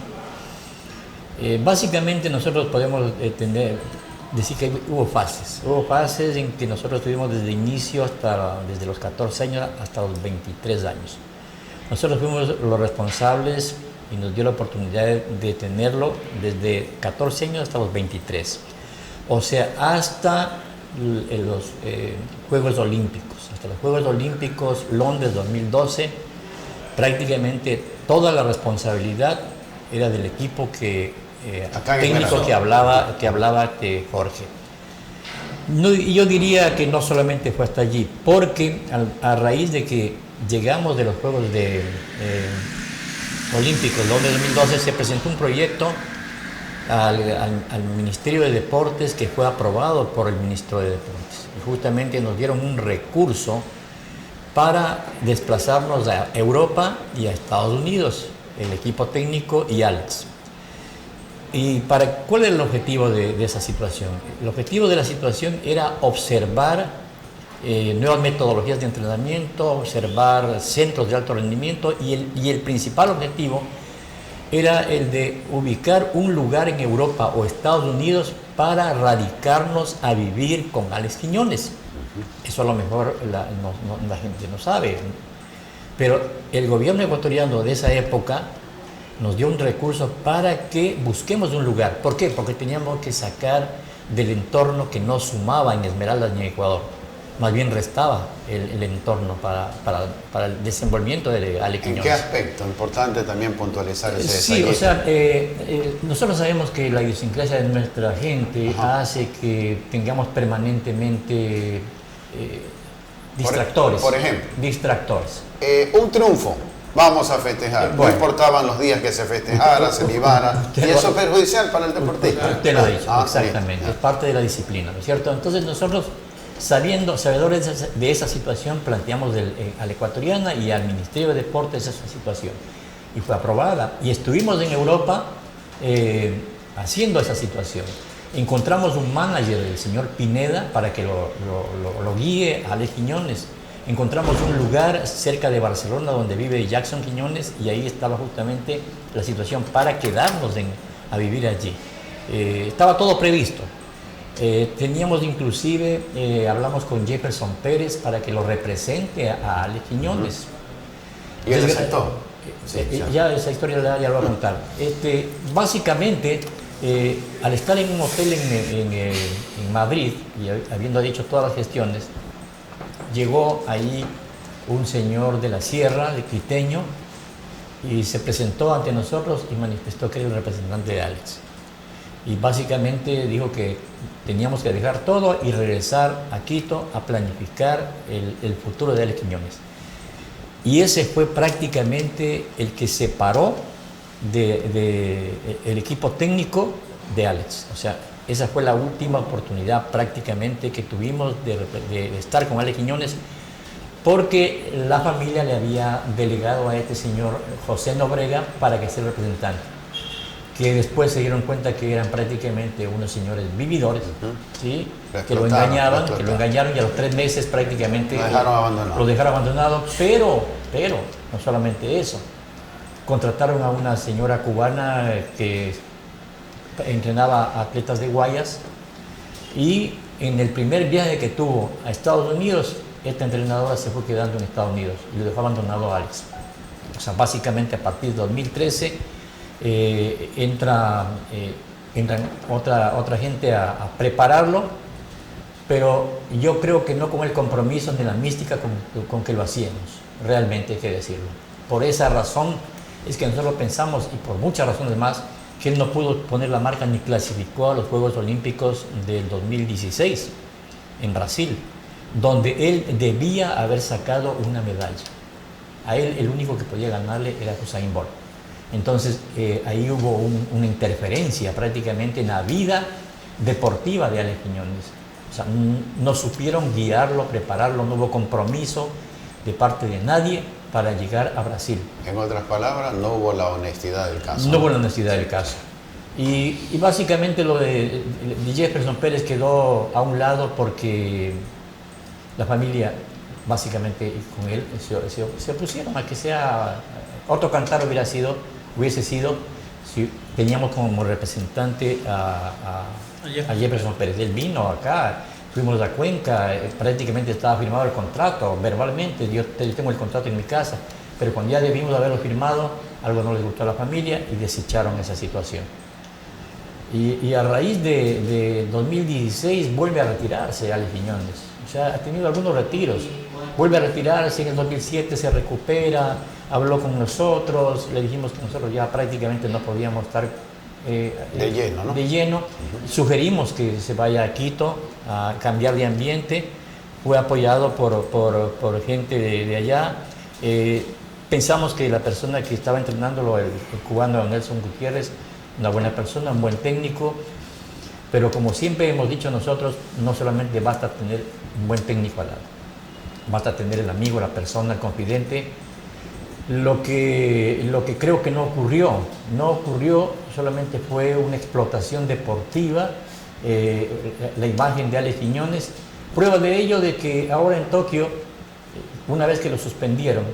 [SPEAKER 1] Básicamente nosotros podemos decir que hubo fases en que nosotros tuvimos desde inicio desde los 14 años hasta los 23 años. Nosotros fuimos los responsables y nos dio la oportunidad de tenerlo desde 14 años hasta los 23. O sea, hasta los Juegos Olímpicos. Hasta los Juegos Olímpicos Londres 2012, prácticamente toda la responsabilidad era del equipo técnico que hablaba Jorge. No, y yo diría que no solamente fue hasta allí, porque a raíz de que llegamos de los Juegos Olímpicos Londres 2012 se presentó un proyecto al Ministerio de Deportes que fue aprobado por el Ministro de Deportes. Y justamente nos dieron un recurso para desplazarnos a Europa y a Estados Unidos, el equipo técnico y Alex. ¿Y cuál era el objetivo de esa situación? El objetivo de la situación era observar nuevas metodologías de entrenamiento, observar centros de alto rendimiento y el principal objetivo era el de ubicar un lugar en Europa o Estados Unidos para radicarnos a vivir con Alex Quiñones. Eso a lo mejor la gente no sabe, pero el gobierno ecuatoriano de esa época nos dio un recurso para que busquemos un lugar. ¿Por qué? Porque teníamos que sacar del entorno que no sumaba en Esmeraldas ni en Ecuador, más bien restaba el entorno para el desenvolvimiento de Alex Quiñones.
[SPEAKER 3] ¿En qué aspecto? Importante también puntualizar ese
[SPEAKER 1] Sí,
[SPEAKER 3] detalle.
[SPEAKER 1] o sea, nosotros sabemos que la idiosincrasia de nuestra gente hace que tengamos permanentemente distractores.
[SPEAKER 3] Por ejemplo.
[SPEAKER 1] Distractores.
[SPEAKER 3] Un triunfo. Vamos a festejar.
[SPEAKER 1] Bueno.
[SPEAKER 3] No importaban los días que se festejara, se libara. Y eso es perjudicial para el deportista.
[SPEAKER 1] Usted lo ha dicho, exactamente.
[SPEAKER 3] Bien.
[SPEAKER 1] Es parte de la disciplina, ¿no es cierto? Entonces nosotros, sabedores de esa situación, planteamos a la ecuatoriana y al Ministerio de Deportes esa situación. Y fue aprobada. Y estuvimos en Europa haciendo esa situación. Encontramos un manager, el señor Pineda, para que lo guíe a Alex Quiñones. Encontramos un lugar cerca de Barcelona donde vive Jackson Quiñones y ahí estaba justamente la situación para quedarnos a vivir allí. Estaba todo previsto. Teníamos inclusive, hablamos con Jefferson Pérez para que lo represente a Alex Quiñones.
[SPEAKER 3] ¿Y él aceptó?
[SPEAKER 1] Ya esa historia ya lo voy a contar. Básicamente, al estar en un hotel en Madrid y habiendo hecho todas las gestiones, llegó ahí un señor de la sierra, de Quiteño, y se presentó ante nosotros y manifestó que era el representante de Alex. Y básicamente dijo que teníamos que dejar todo y regresar a Quito a planificar el futuro de Alex Quiñones. Y ese fue prácticamente el que separó el equipo técnico de Alex. O sea, esa fue la última oportunidad prácticamente que tuvimos de estar con Alex Quiñones, porque la familia le había delegado a este señor José Nobrega para que sea el representante, que después se dieron cuenta que eran prácticamente unos señores vividores, ¿sí? Que lo engañaban, que lo engañaron, y a los 3 meses prácticamente lo dejaron abandonado. Pero no solamente eso, contrataron a una señora cubana que entrenaba atletas de Guayas, y en el primer viaje que tuvo a Estados Unidos, esta entrenadora se fue quedando en Estados Unidos y lo dejó abandonado a Alex. O sea, básicamente a partir de 2013 entra otra gente a prepararlo, pero yo creo que no con el compromiso ni la mística con que lo hacíamos, realmente hay que decirlo. Por esa razón es que nosotros pensamos, y por muchas razones más, que él no pudo poner la marca ni clasificó a los Juegos Olímpicos del 2016 en Brasil, donde él debía haber sacado una medalla. A él el único que podía ganarle era Usain Bolt. Entonces ahí hubo una interferencia prácticamente en la vida deportiva de Alex Quiñones. O sea, no supieron guiarlo, prepararlo, no hubo compromiso de parte de nadie para llegar a Brasil.
[SPEAKER 3] En otras palabras, no hubo la honestidad del caso.
[SPEAKER 1] No hubo la honestidad del caso. Y básicamente lo de Jefferson Pérez quedó a un lado porque la familia, básicamente con él, se opusieron a que sea otro cantar hubiese sido si teníamos como representante a Jefferson Pérez. Él vino acá, fuimos a Cuenca, prácticamente estaba firmado el contrato, verbalmente, yo tengo el contrato en mi casa, pero cuando ya debimos haberlo firmado, algo no les gustó a la familia y desecharon esa situación. Y a raíz de 2016 vuelve a retirarse Alex Quiñones. O sea, ha tenido algunos retiros. Vuelve a retirarse, en el 2007 se recupera, habló con nosotros, le dijimos que nosotros ya prácticamente no podíamos estar
[SPEAKER 3] de lleno, ¿no?
[SPEAKER 1] De lleno. Sugerimos que se vaya a Quito a cambiar de ambiente. Fue apoyado por gente de allá. Pensamos que la persona que estaba entrenándolo, el cubano Nelson Gutiérrez, una buena persona, un buen técnico, pero como siempre hemos dicho nosotros, no solamente basta tener un buen técnico al lado, basta tener el amigo, la persona, el confidente. Lo que creo que no ocurrió, solamente fue una explotación deportiva, la imagen de Alex Quiñones. Prueba de ello de que ahora en Tokio, una vez que lo suspendieron,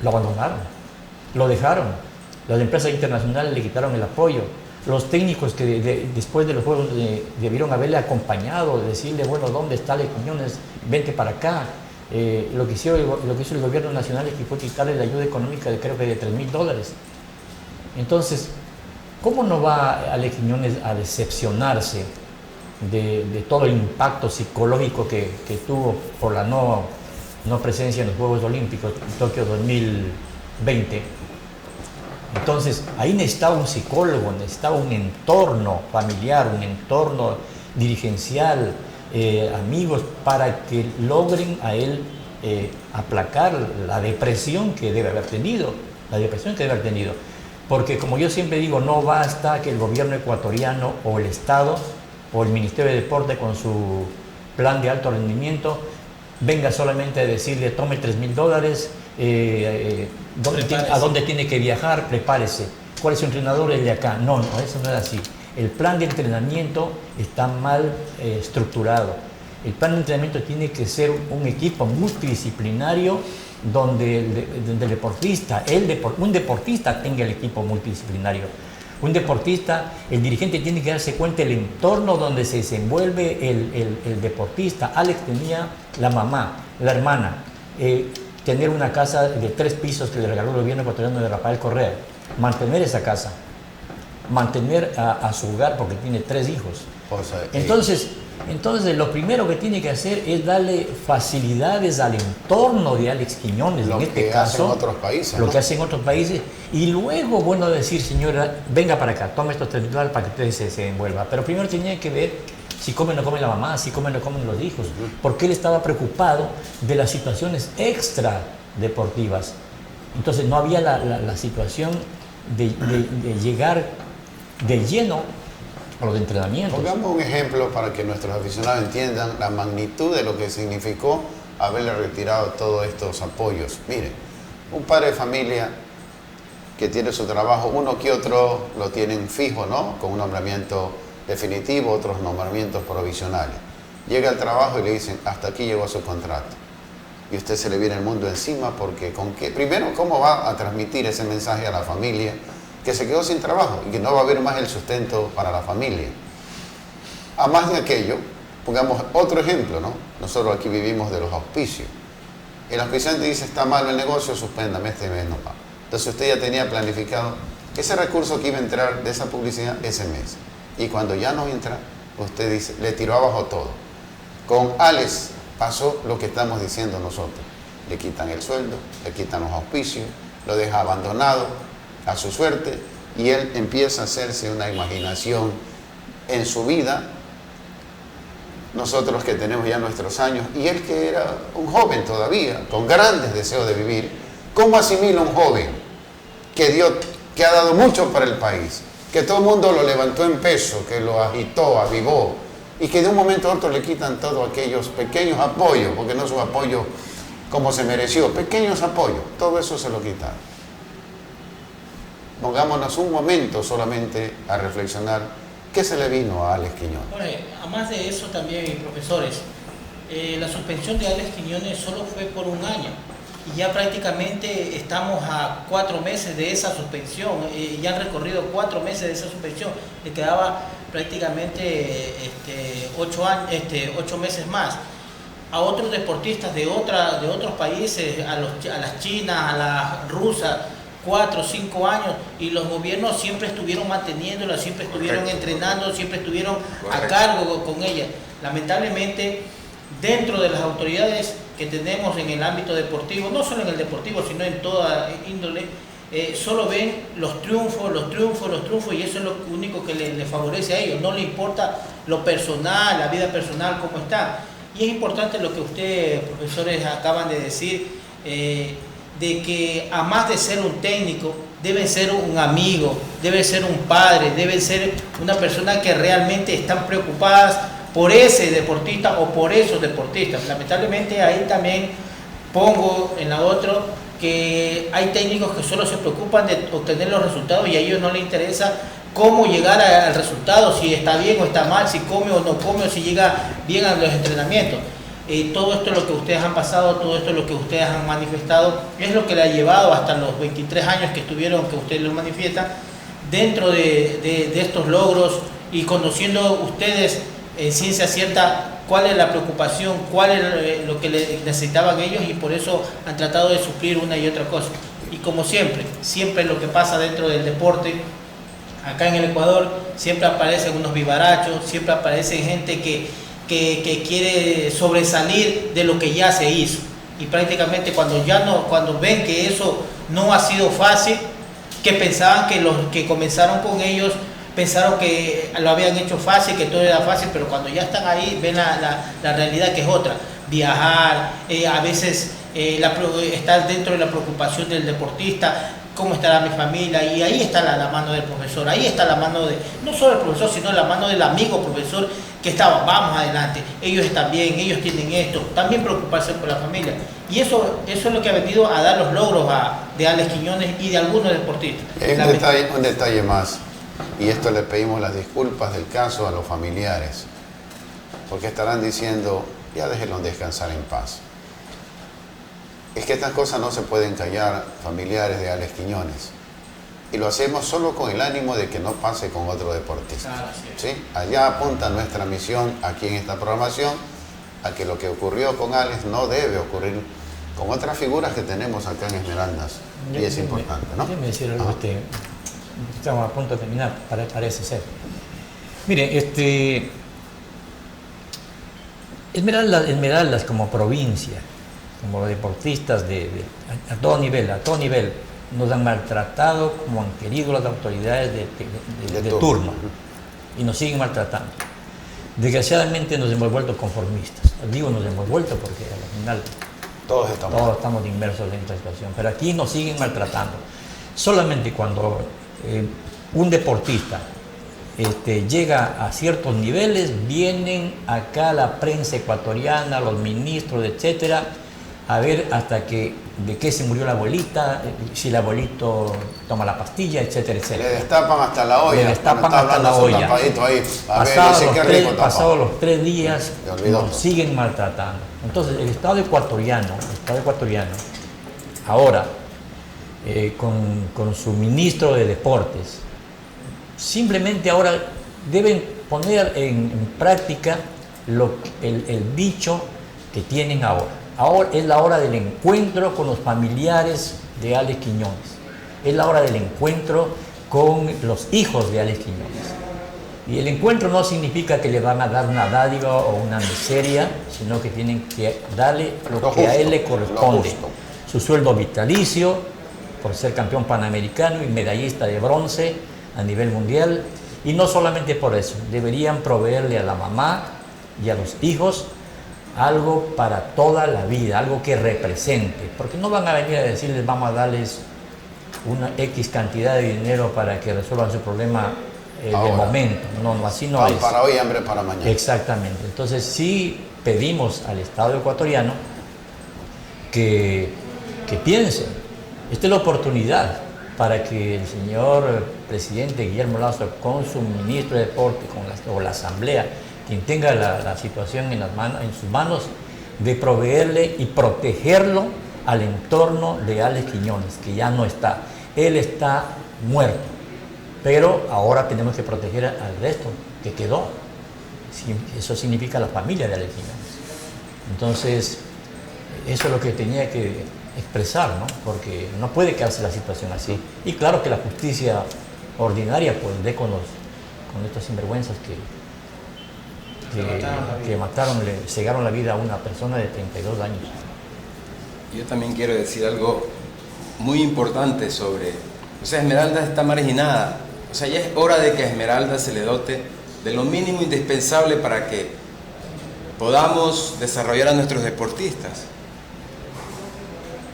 [SPEAKER 1] lo abandonaron. Lo dejaron. Las empresas internacionales le quitaron el apoyo. Los técnicos que después de los Juegos debieron haberle acompañado, decirle, bueno, ¿dónde está Alex Quiñones? Vente para acá. Lo que hizo el gobierno nacional es que fue quitarle la ayuda económica de creo que de $3,000. Entonces, ¿cómo no va Alex Quiñones a decepcionarse de todo el impacto psicológico que tuvo por la no presencia en los Juegos Olímpicos en Tokio 2020? Entonces, ahí necesitaba un psicólogo, necesitaba un entorno familiar, un entorno dirigencial, amigos, para que logren a él aplacar la depresión que debe haber tenido, Porque como yo siempre digo, no basta que el gobierno ecuatoriano o el Estado o el Ministerio de Deporte con su plan de alto rendimiento venga solamente a decirle, tome $3,000, ¿a dónde tiene que viajar? Prepárese. ¿Cuál es su entrenador? El de acá. No, eso no es así. El plan de entrenamiento está mal estructurado. El plan de entrenamiento tiene que ser un equipo multidisciplinario donde el deportista, un deportista tenga el equipo multidisciplinario. Un deportista, el dirigente tiene que darse cuenta del entorno donde se desenvuelve el deportista. Alex tenía la mamá, la hermana, tener una casa de 3 pisos que le regaló el gobierno ecuatoriano de Rafael Correa, mantener esa casa, mantener a su hogar porque tiene 3 hijos. Entonces lo primero que tiene que hacer es darle facilidades al entorno de Alex Quiñones, en este caso, lo que hacen otros países, y luego, bueno, decir, señora, venga para acá, tome estos $3,000 para que usted se envuelva. Pero primero tenía que ver si come o no come la mamá, si come o no comen los hijos, porque él estaba preocupado de las situaciones extra deportivas. Entonces no había la situación de llegar de lleno a los entrenamientos.
[SPEAKER 3] Pongamos un ejemplo para que nuestros aficionados entiendan la magnitud de lo que significó haberle retirado todos estos apoyos. Miren, un padre de familia que tiene su trabajo, uno que otro lo tienen fijo, ¿no? Con un nombramiento definitivo, otros nombramientos provisionales. Llega al trabajo y le dicen, hasta aquí llegó su contrato. Y usted se le viene el mundo encima porque, primero, ¿cómo va a transmitir ese mensaje a la familia que se quedó sin trabajo y que no va a haber más el sustento para la familia? A más de aquello, pongamos otro ejemplo, ¿no? Nosotros aquí vivimos de los auspicios. El auspiciante dice, está mal el negocio, suspéndame, este mes no va. Entonces usted ya tenía planificado ese recurso que iba a entrar de esa publicidad ese mes. Y cuando ya no entra, usted dice, le tiró abajo todo. Con Alex pasó lo que estamos diciendo nosotros. Le quitan el sueldo, le quitan los auspicios, lo deja abandonado a su suerte y él empieza a hacerse una imaginación en su vida. Nosotros que tenemos ya nuestros años y él que era un joven todavía, con grandes deseos de vivir, ¿cómo asimila un joven que ha dado mucho para el país? Que todo el mundo lo levantó en peso, que lo agitó, avivó, y que de un momento a otro le quitan todos aquellos pequeños apoyos, porque no es un apoyo como se mereció, pequeños apoyos, todo eso se lo quitaron. Pongámonos un momento solamente a reflexionar qué se le vino a Alex Quiñones.
[SPEAKER 4] Bueno, además de eso también, profesores, la suspensión de Alex Quiñones solo fue por un año. Y ya prácticamente estamos a 4 meses de esa suspensión, ya han recorrido 4 meses de esa suspensión, le quedaba prácticamente 8 meses más. A otros deportistas de otros países, a las chinas, a las rusas, 4 o 5 años, y los gobiernos siempre estuvieron manteniéndola, siempre estuvieron entrenando, siempre estuvieron a cargo con ella. Lamentablemente, dentro de las autoridades que tenemos en el ámbito deportivo, no solo en el deportivo, sino en toda índole, solo ven los triunfos, y eso es lo único que le favorece a ellos. No le importa lo personal, la vida personal, cómo está. Y es importante lo que ustedes, profesores, acaban de decir, de que a más de ser un técnico, deben ser un amigo, deben ser un padre, deben ser una persona que realmente están preocupadas por ese deportista o por esos deportistas. Lamentablemente ahí también pongo en la otra que hay técnicos que solo se preocupan de obtener los resultados y a ellos no les interesa cómo llegar al resultado, si está bien o está mal, si come o no come, o si llega bien a los entrenamientos. Todo esto es lo que ustedes han pasado, todo esto es lo que ustedes han manifestado, es lo que le ha llevado hasta los 23 años que estuvieron, que ustedes lo manifiestan, dentro de estos logros y conociendo ustedes en ciencia cierta cuál es la preocupación, cuál es lo que necesitaban ellos, y por eso han tratado de suplir una y otra cosa. Y como siempre lo que pasa dentro del deporte, acá en el Ecuador, siempre aparecen unos vivarachos, siempre aparece gente que quiere sobresalir de lo que ya se hizo. Y prácticamente cuando ven que eso no ha sido fácil, que pensaban que los que comenzaron con ellos pensaron que lo habían hecho fácil, que todo era fácil, pero cuando ya están ahí ven la realidad, que es otra. Viajar, a veces estar dentro de la preocupación del deportista, cómo estará mi familia, y ahí está la mano del profesor, ahí está la mano no solo del profesor, sino la mano del amigo profesor que estaba, vamos adelante, ellos están bien, ellos tienen esto, también preocuparse por la familia. Y eso es lo que ha venido a dar los logros de Alex Quiñones y de algunos deportistas.
[SPEAKER 3] Un detalle más, y esto le pedimos las disculpas del caso a los familiares, porque estarán diciendo, ya déjenlos descansar en paz. Es que estas cosas no se pueden callar, familiares de Alex Quiñones. Y lo hacemos solo con el ánimo de que no pase con otro deportista.
[SPEAKER 4] Claro,
[SPEAKER 3] ¿Sí? Allá apunta nuestra misión aquí en esta programación, a que lo que ocurrió con Alex no debe ocurrir con otras figuras que tenemos acá en Esmeraldas. Y es importante, ¿no?
[SPEAKER 1] Déjeme decir algo, estamos a punto de terminar, parece ser. Mire, Esmeraldas como provincia, como los deportistas a todo nivel, nos han maltratado como han querido las autoridades de turno, y nos siguen maltratando. Desgraciadamente nos hemos vuelto conformistas. Digo nos hemos vuelto porque al final
[SPEAKER 3] Todos estamos.
[SPEAKER 1] Todos estamos inmersos en esta situación. Pero aquí nos siguen maltratando. Solamente cuando un deportista llega a ciertos niveles, vienen acá la prensa ecuatoriana, los ministros, etcétera, a ver de qué se murió la abuelita, si el abuelito toma la pastilla, etcétera, etcétera.
[SPEAKER 3] Le destapan hasta la olla.
[SPEAKER 1] Le destapan hasta la olla. Pasados los 3 días, nos siguen maltratando. Entonces, el Estado ecuatoriano, ahora, con su ministro de Deportes, simplemente ahora deben poner en práctica el dicho que tienen ahora. Ahora es la hora del encuentro con los familiares de Alex Quiñones. Es la hora del encuentro con los hijos de Alex Quiñones. Y el encuentro no significa que le van a dar una dádiva o una miseria, sino que tienen que darle lo que a él le corresponde. Su sueldo vitalicio, por ser campeón panamericano y medallista de bronce a nivel mundial. Y no solamente por eso, deberían proveerle a la mamá y a los hijos algo para toda la vida, algo que represente, porque no van a venir a decirles vamos a darles una X cantidad de dinero para que resuelvan su problema de momento. No, así no es.
[SPEAKER 3] Para hoy, hambre para mañana.
[SPEAKER 1] Exactamente. Entonces sí pedimos al Estado ecuatoriano que piensen. Esta es la oportunidad para que el señor presidente Guillermo Lazo, con su ministro de Deporte o la Asamblea, quien tenga la situación en sus manos, de proveerle y protegerlo al entorno de Alex Quiñones, que ya no está. Él está muerto, pero ahora tenemos que proteger al resto que quedó. Eso significa la familia de Alex Quiñones. Entonces, eso es lo que tenía que expresar, ¿no? Porque no puede quedarse la situación así. Y claro que la justicia ordinaria pues dé con estos sinvergüenzas que mataron, le cegaron la vida a una persona de 32 años.
[SPEAKER 5] Yo también quiero decir algo muy importante sobre... O sea, Esmeralda está marginada. O sea, ya es hora de que a Esmeralda se le dote de lo mínimo indispensable para que podamos desarrollar a nuestros deportistas.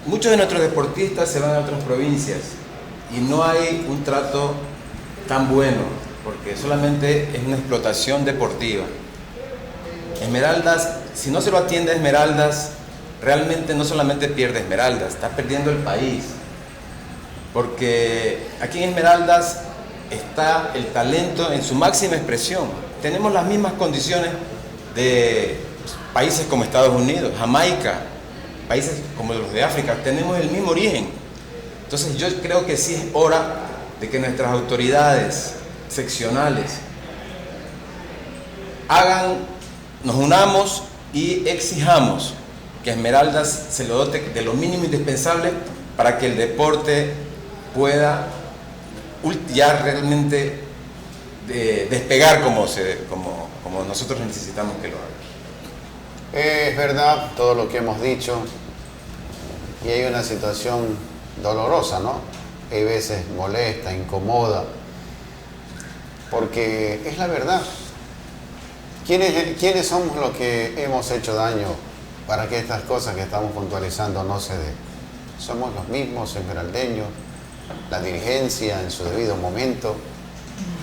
[SPEAKER 5] Muchos de nuestros deportistas se van a otras provincias y no hay un trato tan bueno, porque solamente es una explotación deportiva. Esmeraldas, si no se lo atiende a Esmeraldas, realmente no solamente pierde Esmeraldas, está perdiendo el país. Porque aquí en Esmeraldas está el talento en su máxima expresión. Tenemos las mismas condiciones de países como Estados Unidos, Jamaica, países como los de África, tenemos el mismo origen. Entonces yo creo que sí es hora de que nuestras autoridades seccionales nos unamos y exijamos que Esmeraldas se lo dote de lo mínimo indispensable para que el deporte pueda ya realmente despegar como nosotros necesitamos que lo haga.
[SPEAKER 3] Es verdad todo lo que hemos dicho y hay una situación dolorosa, ¿no? Hay veces molesta, incomoda, porque es la verdad. ¿Quiénes somos los que hemos hecho daño para que estas cosas que estamos puntualizando no se den? Somos los mismos esmeraldeños, la dirigencia en su debido momento.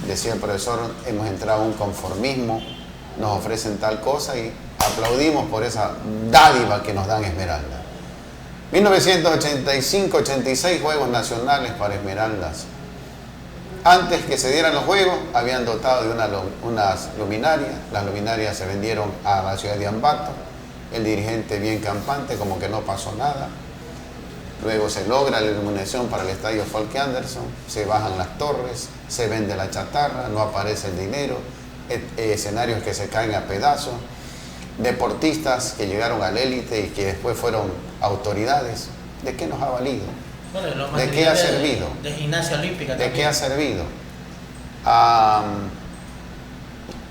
[SPEAKER 3] Decía el profesor, hemos entrado en un conformismo, nos ofrecen tal cosa y aplaudimos por esa dádiva que nos dan Esmeralda. 1985-86 Juegos Nacionales para Esmeraldas. Antes que se dieran los Juegos, habían dotado de unas luminarias. Las luminarias se vendieron a la ciudad de Ambato. El dirigente bien campante, como que no pasó nada. Luego se logra la iluminación para el estadio Folke Anderson. Se bajan las torres, se vende la chatarra, no aparece el dinero. Escenarios que se caen a pedazos. Deportistas que llegaron al élite y que después fueron autoridades. ¿De qué nos ha valido?
[SPEAKER 4] Bueno,
[SPEAKER 3] ¿De qué ha servido?
[SPEAKER 4] De gimnasia olímpica
[SPEAKER 3] ¿De
[SPEAKER 4] también.
[SPEAKER 3] qué ha servido? A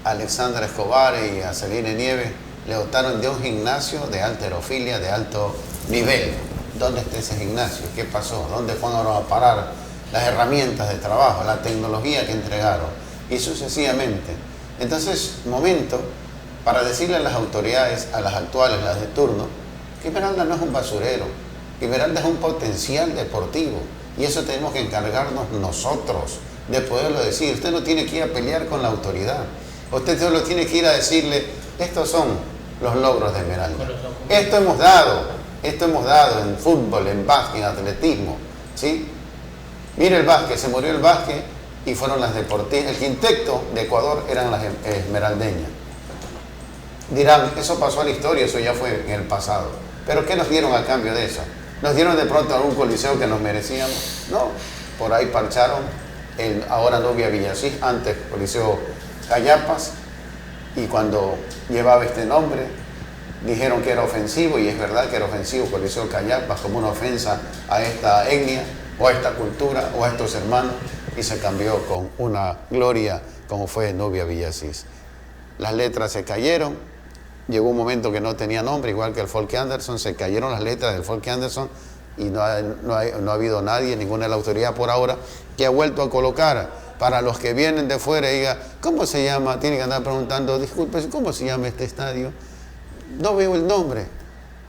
[SPEAKER 3] Alexandra Escobar y a Celine Nieves le dotaron de un gimnasio de halterofilia de alto nivel. ¿Dónde está ese gimnasio? ¿Qué pasó? ¿Dónde fueron a parar las herramientas de trabajo, la tecnología que entregaron? Y sucesivamente. Entonces, momento para decirle a las autoridades, a las actuales, las de turno, que Esmeralda no es un basurero, que Esmeralda es un potencial deportivo. Y eso tenemos que encargarnos nosotros de poderlo decir. Usted no tiene que ir a pelear con la autoridad. Usted solo tiene que ir a decirle, estos son los logros de Esmeralda. Esto hemos dado en fútbol, en básquet, en atletismo. ¿Sí? Mire el básquet, se murió el básquet y fueron las deportistas. El quinteto de Ecuador eran las esmeraldeñas. Dirán, eso pasó a la historia, eso ya fue en el pasado. Pero ¿qué nos dieron a cambio de eso? ¿Nos dieron de pronto algún coliseo que nos merecíamos? No, por ahí parcharon el ahora Nubia Villasís, antes Coliseo Cayapas, y cuando llevaba este nombre dijeron que era ofensivo, y es verdad que era ofensivo Coliseo Cayapas, como una ofensa a esta etnia o a esta cultura o a estos hermanos, y se cambió con una gloria como fue Nubia Villasís. Las letras se cayeron. Llegó un momento que no tenía nombre, igual que el Folke Anderson, se cayeron las letras del Folke Anderson y no ha habido nadie, ninguna de la autoridad por ahora, que ha vuelto a colocar para los que vienen de fuera y diga, ¿cómo se llama? Tienen que andar preguntando, disculpe, ¿cómo se llama este estadio? No veo el nombre.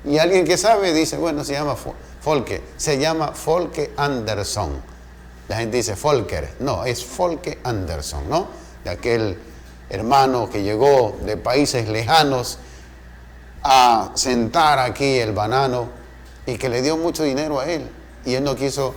[SPEAKER 3] Y alguien que sabe dice, bueno, se llama Folke, se llama Folke Anderson. La gente dice Folker, no, es Folke Anderson, ¿no? De aquel hermano que llegó de países lejanos a sentar aquí el banano y que le dio mucho dinero a él. Y él no quiso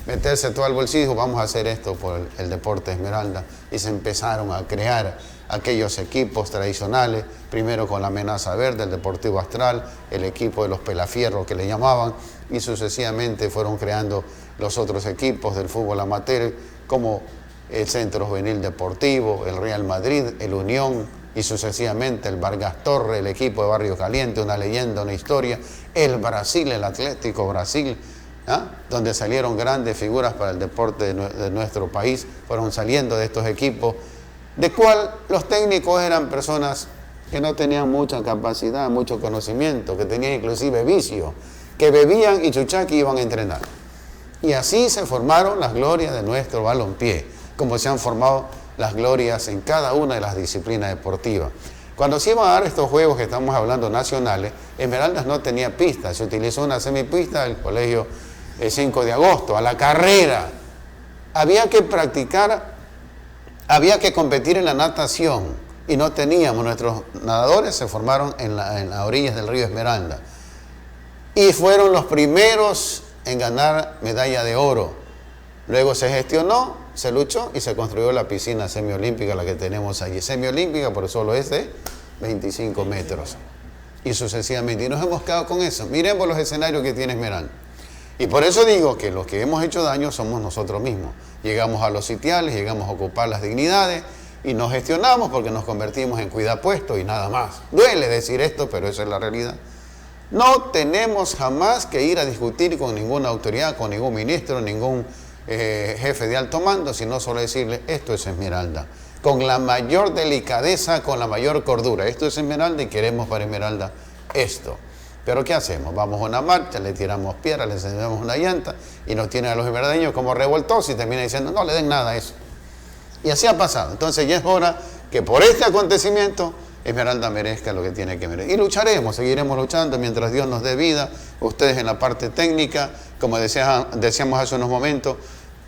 [SPEAKER 3] meterse todo al bolsillo, dijo, vamos a hacer esto por el deporte Esmeralda. Y se empezaron a crear aquellos equipos tradicionales, primero con la Amenaza Verde, el Deportivo Astral, el equipo de los Pelafierros que le llamaban, y sucesivamente fueron creando los otros equipos del fútbol amateur, como el Centro Juvenil Deportivo, el Real Madrid, el Unión, y sucesivamente el Vargas Torre, el equipo de Barrio Caliente, una leyenda, una historia, el Brasil, el Atlético Brasil, donde salieron grandes figuras para el deporte de nuestro país, fueron saliendo de estos equipos, de cual los técnicos eran personas que no tenían mucha capacidad, mucho conocimiento, que tenían inclusive vicio, que bebían y chuchaqui iban a entrenar. Y así se formaron las glorias de nuestro balompié, como se han formado las glorias en cada una de las disciplinas deportivas. Cuando se iban a dar estos juegos que estamos hablando nacionales, Esmeraldas no tenía pista, se utilizó una semipista del colegio 5 de agosto, a la carrera. Había que practicar, había que competir en la natación y no teníamos, nuestros nadadores se formaron en las orillas del río Esmeralda y fueron los primeros en ganar medalla de oro. Luego se gestionó, se luchó y se construyó la piscina semiolímpica, la que tenemos allí. Semiolímpica, por solo es de 25 metros. Y sucesivamente. Y nos hemos quedado con eso. Miremos los escenarios que tiene Esmeralda. Y por eso digo que los que hemos hecho daño somos nosotros mismos. Llegamos a los sitiales, llegamos a ocupar las dignidades y nos gestionamos porque nos convertimos en cuidapuestos y nada más. Duele decir esto, pero esa es la realidad. No tenemos jamás que ir a discutir con ninguna autoridad, con ningún ministro, ningún jefe de alto mando, sino solo decirle, esto es Esmeralda, con la mayor delicadeza, con la mayor cordura, esto es Esmeralda y queremos para Esmeralda esto. Pero ¿qué hacemos? Vamos a una marcha, le tiramos piedras, le encendemos una llanta y nos tienen a los esmeraldeños como revoltosos y termina diciendo, no le den nada a eso. Y así ha pasado. Entonces ya es hora que por este acontecimiento Esmeralda merezca lo que tiene que merecer. Y lucharemos, seguiremos luchando mientras Dios nos dé vida, ustedes en la parte técnica, como decíamos hace unos momentos,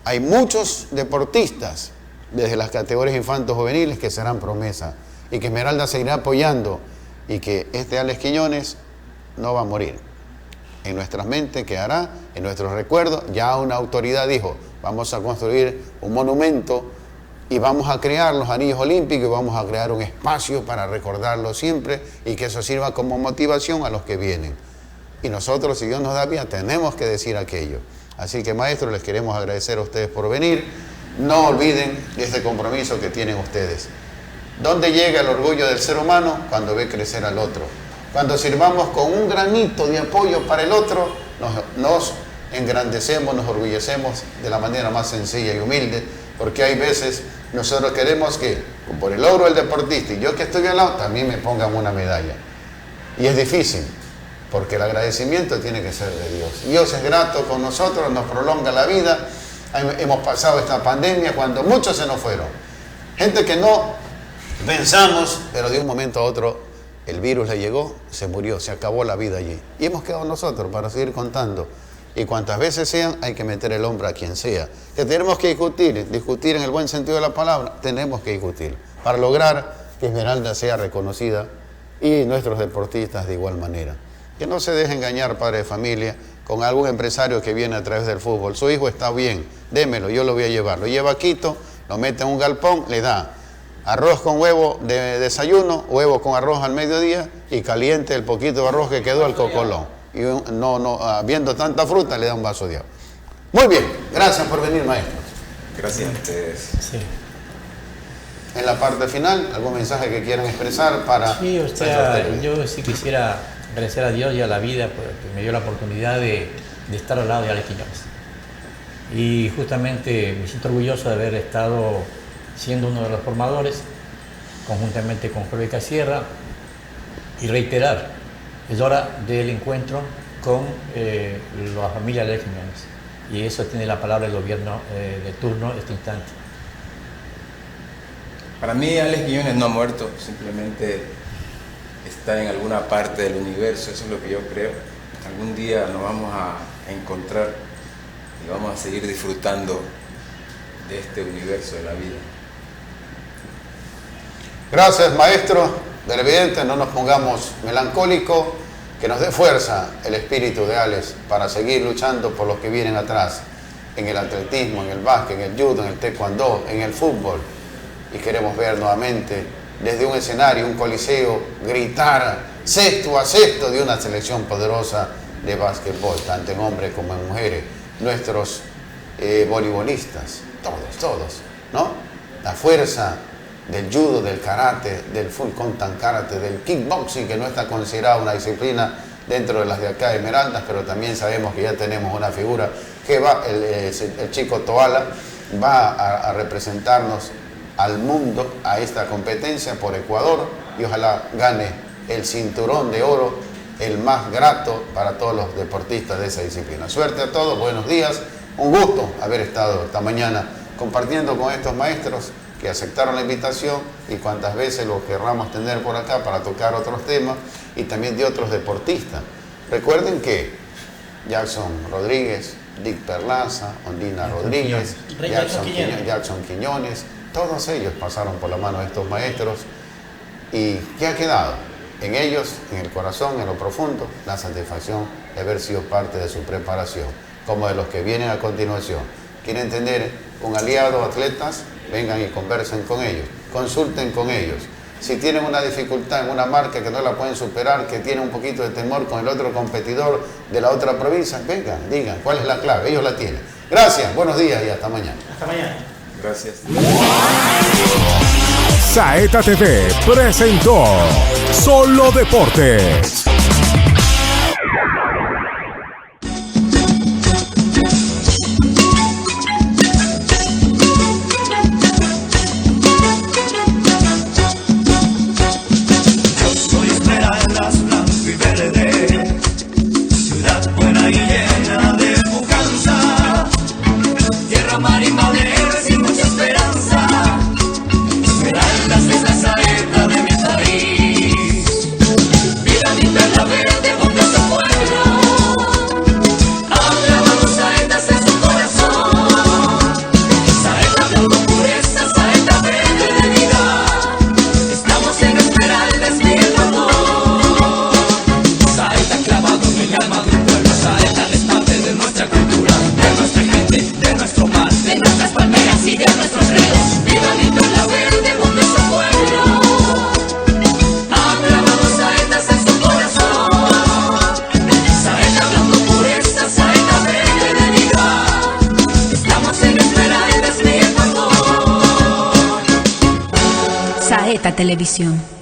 [SPEAKER 3] hay muchos deportistas desde las categorías infantos juveniles que serán promesa y que Esmeralda seguirá apoyando y que este Alex Quiñones no va a morir. En nuestras mentes quedará, en nuestros recuerdos, ya una autoridad dijo, vamos a construir un monumento y vamos a crear los anillos olímpicos y vamos a crear un espacio para recordarlo siempre y que eso sirva como motivación a los que vienen. Y nosotros, si Dios nos da vida, tenemos que decir aquello. Así que, maestros, les queremos agradecer a ustedes por venir. No olviden este compromiso que tienen ustedes. ¿Dónde llega el orgullo del ser humano? Cuando ve crecer al otro. Cuando sirvamos con un granito de apoyo para el otro, nos engrandecemos, nos orgullecemos de la manera más sencilla y humilde, porque hay veces nosotros queremos que, por el logro del deportista, y yo que estoy al lado, también me pongan una medalla. Y es difícil, porque el agradecimiento tiene que ser de Dios. Dios es grato con nosotros, nos prolonga la vida. Hemos pasado esta pandemia cuando muchos se nos fueron. Gente que no pensamos, pero de un momento a otro el virus le llegó, se murió, se acabó la vida allí. Y hemos quedado nosotros para seguir contando. Y cuantas veces sean, hay que meter el hombro a quien sea. Que tenemos que discutir en el buen sentido de la palabra, tenemos que discutir para lograr que Esmeralda sea reconocida y nuestros deportistas de igual manera. Que no se deje engañar, padre de familia, con algún empresario que viene a través del fútbol. Su hijo está bien, démelo, yo lo voy a llevar. Lo lleva a Quito, lo mete en un galpón, le da arroz con huevo de desayuno, huevo con arroz al mediodía y caliente el poquito de arroz que quedó al cocolón. Y viendo tanta fruta, le da un vaso de agua. Muy bien, gracias por venir, maestros.
[SPEAKER 5] Gracias a ustedes.
[SPEAKER 1] Sí.
[SPEAKER 3] En la parte final, ¿algún mensaje que quieran expresar para...
[SPEAKER 1] Sí, o sea, yo sí quisiera agradecer a Dios y a la vida porque me dio la oportunidad de estar al lado de Alex Quiñones. Y justamente me siento orgulloso de haber estado siendo uno de los formadores, conjuntamente con Jorge Casierra, y reiterar, es hora del encuentro con la familia de Alex Quiñones. Y eso tiene la palabra del gobierno de turno este instante.
[SPEAKER 5] Para mí Alex Quiñones no ha muerto, simplemente está en alguna parte del universo, eso es lo que yo creo. Algún día nos vamos a encontrar y vamos a seguir disfrutando de este universo de la vida.
[SPEAKER 3] Gracias, maestro. Televidentes, no nos pongamos melancólicos, que nos dé fuerza el espíritu de Alex para seguir luchando por los que vienen atrás, en el atletismo, en el básquet, en el judo, en el taekwondo, en el fútbol. Y queremos ver nuevamente desde un escenario, un coliseo, gritar sexto a sexto de una selección poderosa de básquetbol, tanto en hombres como en mujeres. Nuestros voleibolistas, todos, ¿no? La fuerza del judo, del karate, del full contact karate, del kickboxing, que no está considerada una disciplina dentro de las de acá de Esmeraldas, pero también sabemos que ya tenemos una figura que va, el chico Toala, va a representarnos al mundo a esta competencia por Ecuador y ojalá gane el cinturón de oro, el más grato para todos los deportistas de esa disciplina. Suerte a todos, buenos días, un gusto haber estado esta mañana compartiendo con estos maestros que aceptaron la invitación y cuantas veces los querramos tener por acá para tocar otros temas y también de otros deportistas. Recuerden que Jackson Rodríguez, Dick Perlaza, Ondina Rodríguez, Jackson Quiñones, todos ellos pasaron por la mano de estos maestros y ¿qué ha quedado? En ellos, en el corazón, en lo profundo, la satisfacción de haber sido parte de su preparación, como de los que vienen a continuación. ¿Quieren tener un aliado, atletas? Vengan y conversen con ellos, consulten con ellos. Si tienen una dificultad en una marca que no la pueden superar, que tienen un poquito de temor con el otro competidor de la otra provincia, vengan, digan cuál es la clave, ellos la tienen. Gracias, buenos días y hasta mañana.
[SPEAKER 4] Hasta mañana.
[SPEAKER 5] Gracias.
[SPEAKER 2] Saeta TV presentó Solo Deportes.
[SPEAKER 7] Saeta Televisión.